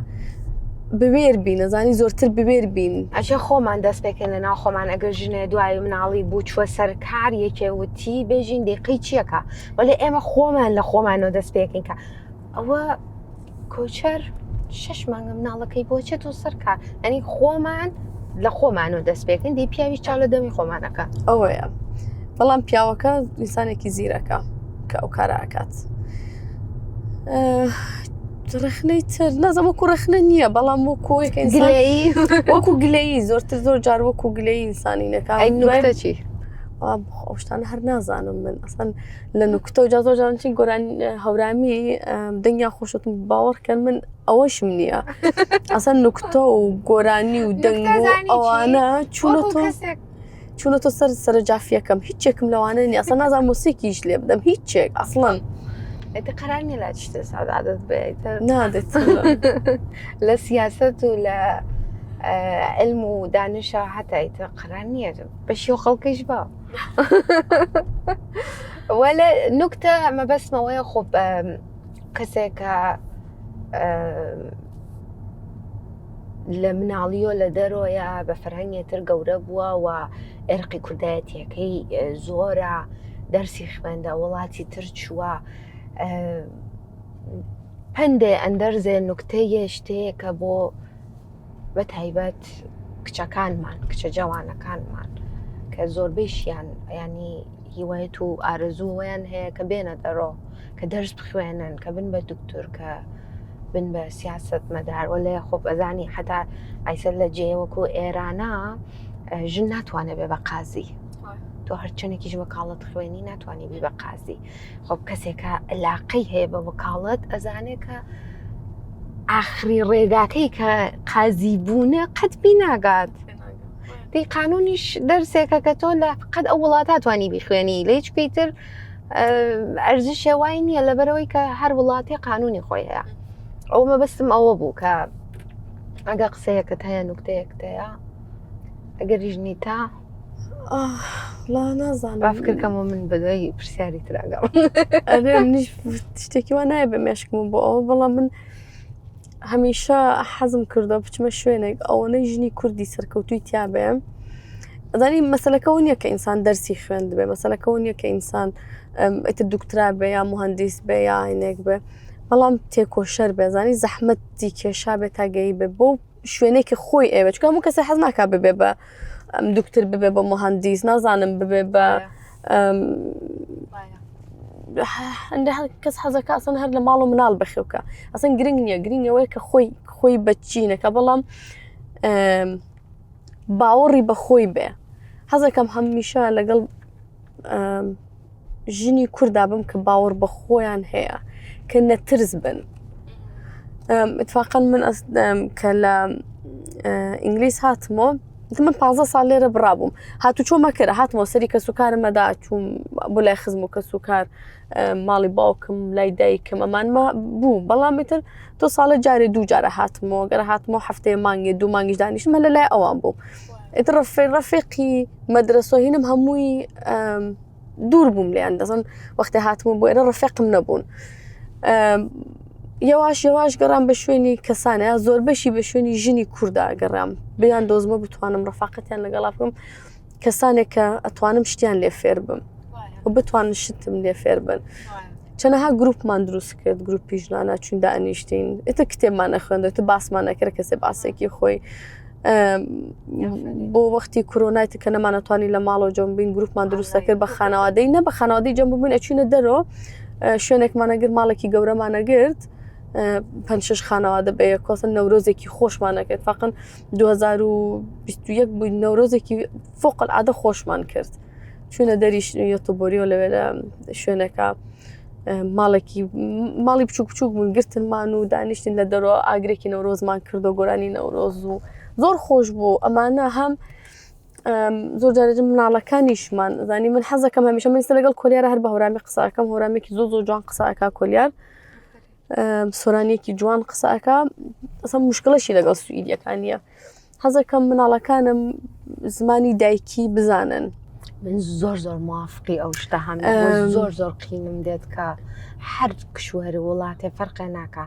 بوێر بین نەزانی زۆرتر بوێر بین ئەچە خۆمان دەست پێکەن لە ناو خۆمان ئەگەر ژنێ دوای مناڵی بوو چوە سەر کار یەکێوتی بێژین دقی چیەکە وەڵێ ئێمە خۆمان لە خۆمانەوە دەست پێکەین کە ئەوە کۆچەر 6 مانگە مناڵەکەی بۆچێت تۆ سەر کار ئەنی خۆمان لە خۆمانەوە دەست پێکەین دی پیاوی چاڵ لە دەمی خۆمانەکە ئەوەیە بەڵام پیاوەکە ئینسانێکی زیرەکە کە ئەو کارە ئەکات ڕخنەی تر نازم وەکو ڕخنە نییە بەڵام بۆ کۆیەکە وەکو گلەیی زۆرتر زۆر جار وەکو گلەی ئینسانینەکە نوکتە چی؟ ئەو شتانە هەر نازانم من ئەسان لە نوکتە و جا زۆر جارچی گۆران هەورامی دەنگیان خۆشتم باوەڕکەن من ئەوەشم نییە ئەسان نوکتە و گۆرانی و دەنگ و ئەوانە چوونەتۆ سەر سەرجافیەکەم هیچێکم لەوانە نی ئەسان نازان موسیقیش لێ بدەم هیچێک ئەسڵەن قرار نیە لە شتە سادادت بێت نادێت لە سیاست و لە علم و دانشە هەتایتە قرار نییە بەشی و خەڵکەش بە وەلە نوکتە مەبەستمەوەیە خۆ کەسێکە لە مناڵیۆ لە دەرۆیە بە فەرهەنگێتر گەورە بووە و ئێرقی کوردایەتیەکەی زۆرە دەرسی خوێندە وڵاتی تر چووە پندێ ئەندەرزێ نوکتەیە شتەیەکە بۆ بە تایبەت کچەکانمان کچە جوانەکانمان کە زۆربەیشیان ینی هیوایەت و ئارەزوویان هەیە کە بێنە دەڕۆ کە دەرس بخوێنن کە بن بە دکتۆر کە بن بە سیاست مەدار وەلێ خۆب ئەزانی حتا ئایسەر لە جێوەکو ئێرانە ژن ناتوانێت بێ بە قازی تۆ هەرچەنێکیش وەکاڵەت خوێنی ناتوانانی بی بە قازی خۆب کەسێکە علاقەی هەیە بە وەکاڵەت ئەزانێت کە ئاخری ڕێگاکەی کە قازی بوونە قەت بی ناگات دی قانونیش دەرسێکە کە تۆ لە قەت ئەو وڵاتە توانی بیخوێنی لە هیچ پێیتر ئەرزشی وای نییە لەبەرەوەی کە هەر وڵاتی قانونی خۆی هەیە ئەو مەبەستم ئەوە بوو کە ئەگە قسەیەکت هەیە نوکتەیەکتەیە ئەگەری ژنی تا لا نازانم بافکردکەم و من بەدوای پرسیاری تراگەڵ ئەرێ منیش شتێکی وا نایە بە مێشکم بۆ ئەوە بەڵام من هەمیشە حەزم کردە بچمە شوێنێک ئەوەنەی ژنی کوردی سەرکەوتووی تیا بێ ئەزانی مەسەلەکە نییە کە ئینسان دەرسی خوێند بێ مەسەلەکە نییە کە ئینسان ئیتر دوکترا بێ یا مهندس بێ یا هینێک بێ بەڵام تێکۆشەر بێزانی زەحمەتی کێشا بێت تاگەی بێ بۆ شوێنێکی خۆی ئێوە چکە هەموو کەسە حەز ناکا ببێ بە دکتر ببێ بە مهندیس نازانم ببێ بە کەس حەزەکە ئەسەن هەر لە ماڵ و مناڵ بەخێوکە ئەسەن گرنگ نییە گرنگەوەی کە خۆی بەچینەکە بەڵام باوەڕی بە خۆی بێ حەزەکەم هەمیشە لەگەڵ ژنی کووردا بم کە باوەڕ بە خۆیان هەیە کە نەترس بن اتفاقا من کە لە ئینگلیس هاتمەوە من 15 ساڵ لێرە بڕابووم هاتو چۆ مەکرە هاتمەوە سەری کەس و کارمەدا چوم بۆ لای خزم و کەس و کار ماڵی باوکم لای دایکم ئەمانمە بوو بەڵامیتر 2 ساڵە جارێ 2 جارە هاتمەوە گەرە هاتمەوە هەفتەیە مانگێ 2 مانگیش دانیشتمە لە لای ئەوان بووم ئیتر ڕەفیقی مەدرسۆهینم هەمووی دوور بووم لێیان دەزن وەختێ هاتمەوە بۆ ئێرە ڕەفیقم نەبوون یەواش گەڕام بە شوێنی کەسانەیە زۆر بەشی بە شوێنی ژنی کووردا گەڕام بیان دۆزمە بتوانم ڕەفاقەتیان لەگەڵا بکەم کەسانێک کە ئەتوانم شتیان لێ فێر بم و بتوانن شتم لێ فێر بن چەنەها گروپمان دروست کرد گروپی ژنانە چون دانیشتین ئێتە کتێبمان نەخوێندەوە باسمان نەکرد کەسێ باسێکی خۆی بۆ وەختی کۆرۆنای کە نەمانەتوانی لە ماڵەوە جەم بین گروپمان دروستە کرد بە خانەوادەی نە بە خانەوادەی جەم بووین ئەچوونە دەرەوە شوێنێکمانەگرت ماڵێکی گەورەمانەگرت 5-6 خانەوادە بە یەکۆسن نەورۆزێکی خۆشمانەکرد فقط 2021 بووین نەورۆزێکی فۆقالعادە خۆشمان کرد چوونە دەریش یۆتۆبۆریۆ لەوێ لە شوێنەکە ماڵی بچوک بوون گرتنمان و دانیشتین لە دەرەوە ئاگرێکی نەورۆزمان کردو گۆرانی نەورۆز و زۆر خۆش بوو ئەمانە هەم زۆر جارێژم مناڵەکانیشمان زانی من حەزەکەم هەمیشە من لەگەڵ کۆلیارە هەر بە هەورامی قساکەم هەورامێکی زۆر جوان قساکە کۆلیار سۆرانیەکی جوان قساکە ئەسا مشکلەشی لەگەڵ سوئیدیەکان نیە حەزەکەم مناڵەکانم زمانی دایکی بزانن من زۆر موافقی ئەو شتە هەم زۆر قینم دێت کە هەر کشوەر وڵاتێ فەرقێ ناکە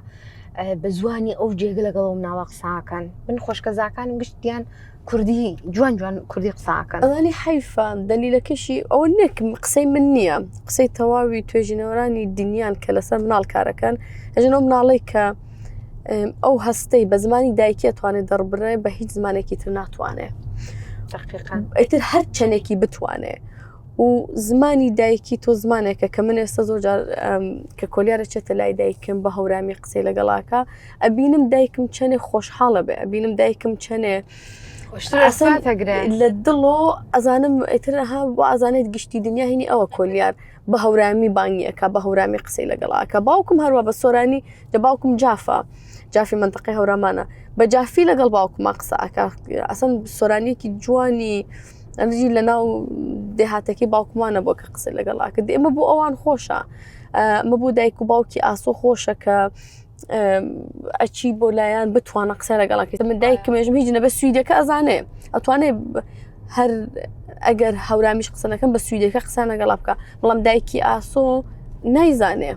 بە زوانی ئەو جێگە لەگەڵ مناڵە قساکەن من خۆشکەزاکانم گشتیان کوردی جوان کوردی قساکەن ئەڵانی حیفە دەلیلەکەشی ئەوە نێک قسەی من نییە قسەی تەواوی توێژینەوەرانی دنیان کە لەسەر مناڵ کارەکەن ئەژنەوە مناڵی کە ئەو هەستەی بە زمانی دایکی ئەتوانێت دەڕبڕێ بە هیچ زمانێکی تر ناتوانێ ئیتر هەر چەندێکی بتوانێ و زمانی دایکی تۆ زمانێکە کە من ئێستا زۆر جار کە کۆلیارە چێتە لای دایکم بە هەورامی قسەی لەگەڵاکە ئەبینم دایکم چەندێ خۆشحاڵە بێ ئەبینم دایکم چەندێ لە دڵۆ ئەزانم ئیترها بۆ ئازانێت گشتی دنیا هینی ئەوە کۆلیار بە هەورامی بانگیەکە بە هەورامی قسەی لەگەڵاکە باوکم هەروە بە سۆرانی دە باوکم جافی منطقەی هەورامانە بە جافی لەگەڵ باوکما قسەکە ئەسەن سۆرانیەکی جوانی ئەنجی لە ناو دێهاتەکەی باوکمانە بۆ کە قسەی لەگەڵاکە ئێمە بۆ ئەوان خۆشە ئەمە بۆ دایک و باوکی ئاسۆ خۆشە کە ئەچی بۆ لایەن بتوانە قسە لەگەڵاکەیت من دایکمێژم هیچ نەبە سویدەکە ئەزانێ ئەتوانێ هەر ئەگەر هەورامیش قسەنەکەم بە سویدەکە قسە لەگەڵا بکە بەڵام دایکی ئاسۆ نایزانێ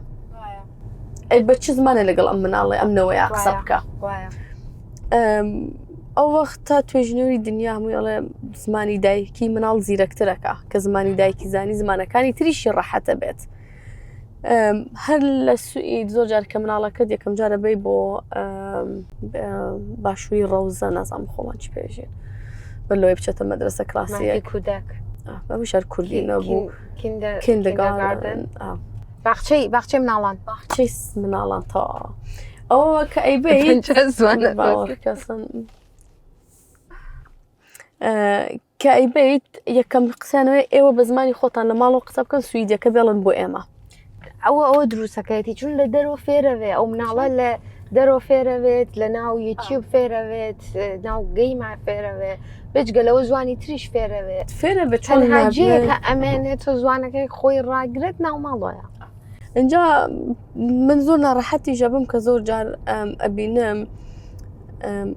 بە چ زمانە لەگەڵ ئەم مناڵێ ئەمنەوەی قسە بکە ئەو وەختە توێژنەوەی دنیا هەموویڵێ زمانی دایکی مناڵ زیرەکترەکە کە زمانی دایکی زانی زمانەکانی تریشی ڕەحەتە بێت هەر لە سوئید زۆر جار کە مناڵەکەت یەکەم جارە بێ بۆ باشووری ڕەوزە نازام خۆمان چی پێژێن بەلەوەی بچێتە مەدرسە کلاسیە کودک بەشار کوردی نەبوو کیندەگاردن باخچەی مناڵان باخچەی مناڵان تا ئەوە کە ئەیبێت باوەڕکەسن کە ئەیبێت یەکەم قسانەوەی ئێوە بە زمانی خۆتان لە ماڵەوە قسە بکەن سوئیدیەکە بێڵن بۆ ئێمە ئەوە دروستەکەیەتی چون لە دەرەوە فێرەوێ ئەو مناڵە لە دەرەوە فێرەوێت لە ناو یوتیوب فێرەوێت ناو گەیما فێرەوێ بچگە لەوە زوانی تریش فێرەوێت فێرەبێت هەجەیەکە ئەمێنێت تۆ زوانەکەی خۆی ڕاگرێت ناو ماڵۆیە اینجا من زۆر ناڕەحەتی ژەبم کە زۆر جار ئەبینم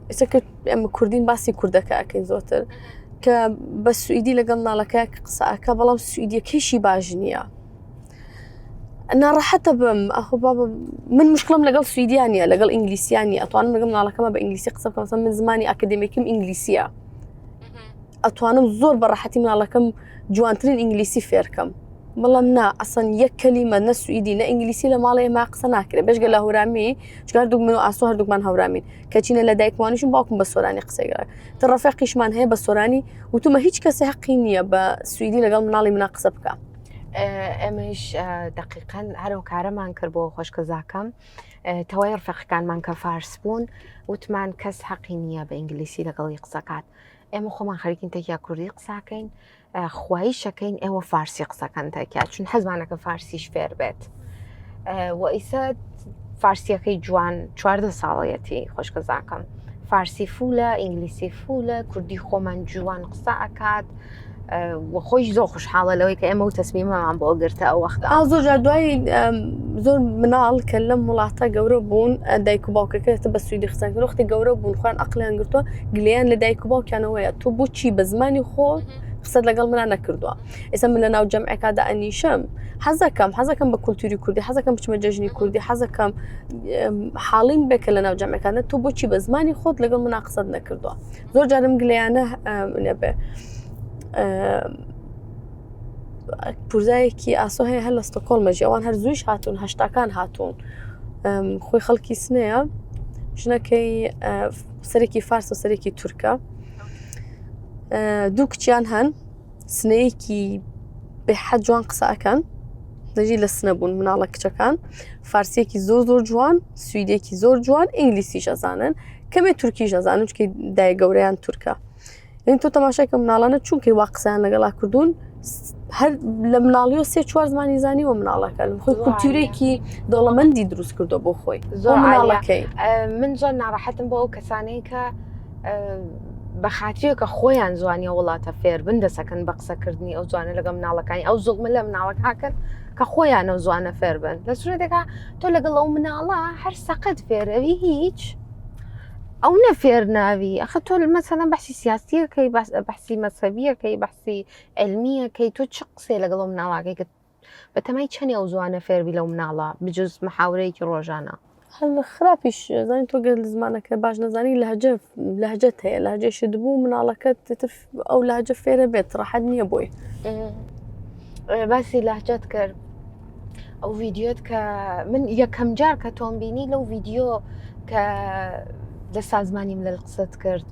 ئێستا ئەمە کوردین باسی کوردەکە ئەکەین زۆرتر کە بە سوئیدی لەگەڵ ناڵەکە قسەکە بەڵام سوئیدیەکەیشی باش نییە ناڕەحەتە بم ئەخۆ بابە من مشکلم لەگەڵ سوئیدیانە لەگەڵ ئینگلیسیانی ئەتوانم لەگەڵ ناڵەکەمە بە ئینگلیسی قسە بکەم من زمانی ئاکادێمیکم ئینگلیسیە ئەتوانم زۆر بە ڕەحەتی مناڵەکەم جوانترین ئینگلیسی فێرکەم بەڵام نا ئەسەن یەک کەلیمە نە سوئیدی نە ئینگلیسی لە ماڵەیە ما قسە ناکرێت بەشگە لە هەورامی چکە هەردووک من و ئاسۆ هەردووکمان هەورامین کە چینە لە دایکوانیشم باوکم بە سۆرانی قسەیگرا تە ڕەفیقیشمان هەیە بە سۆرانی وتمە هیچ کەسێ حەقی نییە بە سوئیدی لەگەڵ مناڵی منا قسە بکە. ئەمەش دقیقەن هەرو کارەمان کرد بۆ خۆشکەزاکەم تەوای ڕفەقەکانمان کە فارس بوون وتمان کەس حەقی نییە بە ئینگلیسی لەگەڵی قسەکات ئێمە خۆمان خەریکین تێکیا کوردی قساکەین خوایی شەکەین ئێوە فارسی قسەکەن تێکیا چون حەزمانەکە فارسیش فێر بێت و ئیسا فارسیەکەی جوان 14 ساڵەتی خۆشکەزاکەم فارسی فولە ئینگلیسی فولە کوردی خۆمان جوان قسە ئەکات و خۆش زۆر خوشحاڵە لەوەی کە ئێمە و تەسمیمەمان بۆ گرتە ئەو وەختا زۆر جار دوای زۆر مناڵ کە لەم وڵاتە گەورە بوون دایک و باوکەکەێتە بە سوئیدی قسەکە وەختی گەورە بوون خوان عەقلیان گرتووە گلیان لە دایک و باوکیانەوەیە تۆ بۆچی بە زمانی خۆ قسەت لەگەڵ منە نەکردووە ئێستا من لە ناو جەمعێکادا ئەنیشم حەزەکەم بە کولتوری کوردی حەزەکەم بچمە جەژنی کوردی حەزەکەم حاڵیم بێکە لە ناو جەمعەکانە تۆ بۆچی بە زمانی خۆت لەگەڵ منە قسەت نەکردووە زۆر جارم گلیانە نەبێ پورزایەکی ئاسۆ هەیە هەر لە ستۆکۆڵمەژی ئەوان هەر زوویش هاتوون هەشتاکان هاتوون خۆی خەڵکی سنەیە ژنەکەی سەرێکی فارس و سەرێکی تورکە دوو کچیان هەن سنەیەکی بێحەد جوان قسە ئەکەن دەژی لە سنە بوون مناڵە کچەکان فارسیەکی زۆر زۆر جوان سوئیدێکی زۆر جوان ئینگلیسیش ئەزانن کەمێ تورکیش ئەزانن چکە دای گەورەیان تورکە یعنی تۆ تەماشایکە مناڵانە چونکەی وا قسەیان لەگەڵا کردوون هەر لە مناڵیەوە 3-4 زمانی زانیوە مناڵەکە خۆی کولتورێکی دەوڵەمەندی دروست کردو بۆ خۆی زۆر مناڵەکەی من زۆر ناڕەحەتم بۆ ئەو کەسانەی کە بە خااتیەکە خۆیان زوانیە وڵاتە فێر بن دەسەکەن بە قسەکردنی ئەو جوانە لەگە مناڵەکانی ئەو زوڵمە لە مناڵەکەکەن کە خۆیان ئەو جوانە فێر بن لە سوورەتێکە تۆ لەگەڵ ئەو مناڵە هەر سەقەت فێرەوی هیچ ئەو نەفێر ناوی ئەخە تۆ مەسەلەن بەحسی سیاسیەکەی بەحسی مەسەبیەکەی بەحسی علمیەکەی تۆ چ قسێ لەگەڵ ئەو مناڵاکەی کە بە تەمای چەنێ ئەو جوانە فێربی لەو مناڵە بجوز محاورەیەکی ڕۆژانە هەر خراپیش زانی تۆ گەر زمانەکە باش نەزانی لەهجەت هەیە لەهجەشی دبوو مناڵەکەت ئەو لەهجە فێرە بێت ڕەحەت نییە بۆی باسی لەهجەت کرد ئەو ڤیددیۆت کە من یەکەم جار کە تۆم بینی لەو ڤیددیۆ کە لە سازمانیم لە قسەت کرد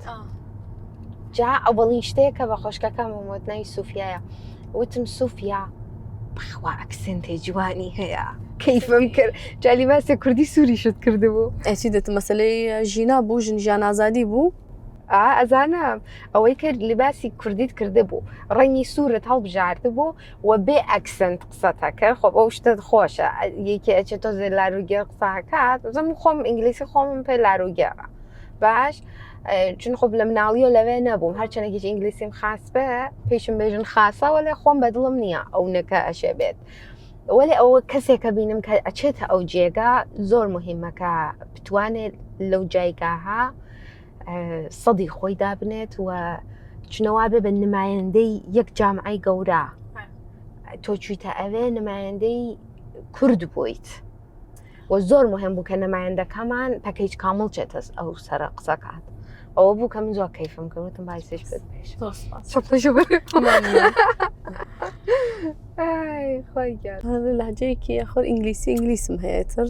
جا ئەوڵین شتەیەکە بە خۆشکەکەم ومۆتناوی سوفیایە وتم سوفیا بەخوا ئەکسنتێ جوانی هەیە کەیفم کرد جالی باسێ کوردی سووری شت کردبوو ئەچی دێت مەسلەی ژینا بوو ژیان ئازادی بوو ئەزانم ئەوەی کرد لیباسی کوردیت کرده بوو ڕەنگی سوورت هەڵبژارد بوو و بێ ئەکسنت قسەتەکە خۆ ئەو شتت خۆشە یەکی ئەچێت تۆ زێ لاروگەر قساکات زەم خۆم ئینگلیسی خۆم پێ لاروگەڕە باش چون خۆ لە مناڵی و لەوێ نەبووم هەرچەنێکیش ئینگلیسیم خاص بە پێشم بێژن خاصەوە لێ خۆم بەدڵم نییە ئەو نەکە ئەشێ بێت وەلی ئەوە کەسێکە بینم کە ئەچێتە ئەو جێگا زۆر مهمەکە بتوانێت لەو جایگاها سەدی خۆی دابنێت و چنەوە بێ بە نمایەندەی یەک جامعای گەورە تۆ چیتە ئەوێ نمایەندەی کورد بوویت و زۆر مهم بوو کە نمایەندەکەمان پەکەیج کامڵ چێتە ئەو سەر قسەکات ئەوە بوو کە من زۆر کەیفم کردوتم باسیش بێت خۆی لەهجەیەکی خۆر ئینگلیسم هەیەتر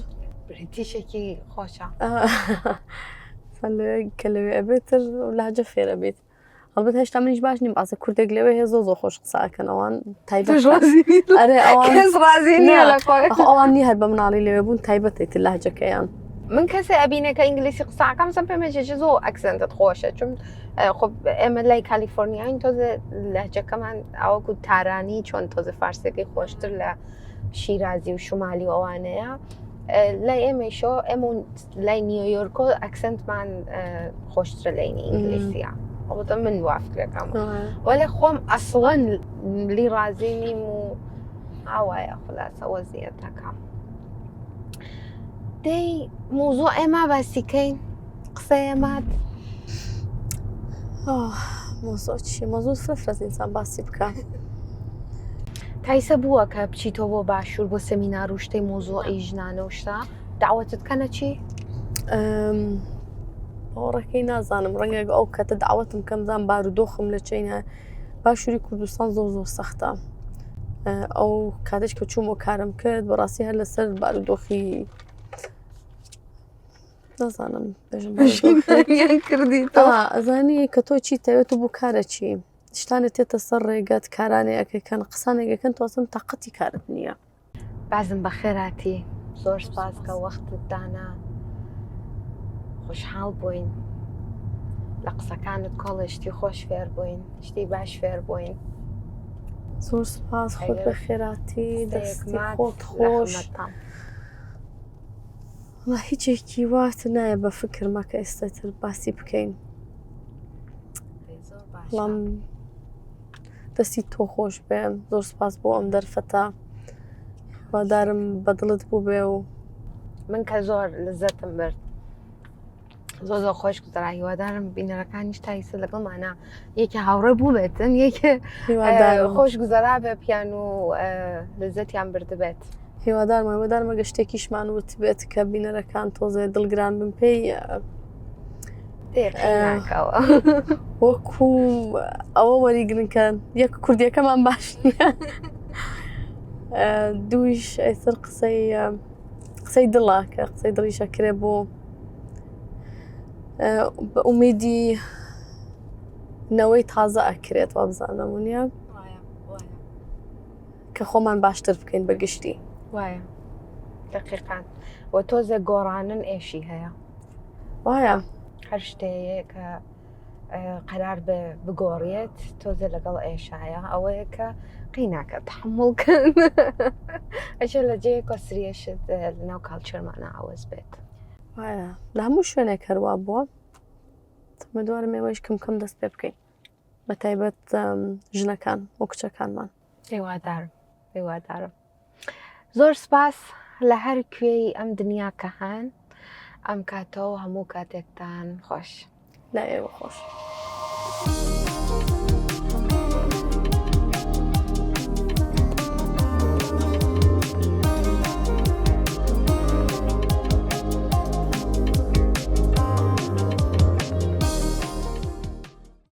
بریتیشێکی خۆشە کە لەوێ ئەبێتر لەهجە فێرە بێت هەڵبەت هێشتا منیش باش نیم ئاسە کوردێک لەوێ هەیە زۆر خۆش قسەکەن ئەوان تایبەت ئەوان نی هەر بە مناڵی لەوێ بوون تایبەتێت لەهجەکەیان من کەسێ ئەبینەکە ئینگلیسی قساکەم سم پێمەژێ زۆر ئەکسنتت خۆشە چون خۆ ئێمە لای کالیفۆرنیاین تۆزە لەهجەکەمان ئەوەکو تارانی چۆن تۆزە فارسەکەی خۆشتر لە شیرازی و شمالی و ئەوانەیە لای ئێمەشۆ ئێمە لای نیویۆرکۆ ئەکسنتمان خۆشترە لای ئینگلیسیە ئەوتە من وافکرەکەم وەلێ خۆم ئەسڵەن لی ڕازی نیم و ئاوایە خولاسەوە زیەتەکەم دەی موزوع ئێمە باسیکەین قسەی ئێمات مۆزۆ چی مۆزۆ فرەفرەز ئینسان باسی بکە تایسە بووە کە بچیتەوە بۆ باشوور بۆ سەمینار و شتەی مۆزۆعی ژنانە و شتا داوەتت کەنە چی؟ باوەڕەکەی نازانم ڕەنگە ئەو کەتە داوەتم کەم زان بارودۆخم لە چینە باشووری کوردستان زۆر سەختە ئەو کاتێک کە چوومە کارم کرد بەڕاستی هەر لەسەر بارودۆخی نازانم بێژم کردی ئەزانی کە تۆ چی تەوێت و بۆ کارە چی شتانت تێتە سەر ڕێگەت کارانێکەکەن قسانێکەکەن تۆسن تاقەتی کارت نییە. بازم بەخێراتی زۆر سپاس کە وەختت دانا خۆشحاڵ بووین لە قسەکانت کۆڵی شتی خۆش فێر بووین شتی باش فێر بووین. زۆر سپاس خۆت بە خێراتی دەستی خۆت خۆش هیچێکی واتە نایە بە فکرمە کە ئێستاتر باسی بکەین بەڵام دەستی تۆ خۆش بێ زۆر سپاس بۆ ئەم دەرفەتە وادارم بەدڵت بوو بێ و من کە زۆر لەزەتم برد زۆر خۆش گوزرا هیوادارم بینەرەکانیش تایسە لەگەڵمانە یەکە هاوڕێ بوو بێتن یەکە خۆش گوزەرا بێ پیان و لەزەتیان بردبێت. هیوادارمە گەشتێکیشمان وت بێت کە بینەرەکان تۆزێ دڵگران بن پێی وەکو ئەوە وەریگرن کە یەک کوردیەکەمان باش نییە دویش ئەیسەر قسەی دڵە کە قسەی دڵیشە کرێ بۆ بە ئومێدی نەوەی تازە ئەکرێت وا بزانم ونیە کە خۆمان باشتر بکەین بەگشتی وایە دقیقان و تۆزە گۆڕانن ئێشی هەیە وایە هەر شتەیە کە قەرار بگۆڕێت تۆزە لەگەڵ ئێشایە ئەوەیە کە قیناکە تحمڵکەن ئەشە لە جەیە کۆسریەشت لەناو کاڵچەرمانە ئاوەز بێت وایە لە هەموو شوێنێک هەروە بووە مەدوارم ئێوەش کەم دەست پێ بکەین بە تایبەت ژنەکان و کچەکانمان. هیوادارم زۆر سپاس لە هەر کوێی ئەم دنیا کە هەن ئەم کاتەوە هەموو کاتێکتان خۆش لا ئێوە خۆش.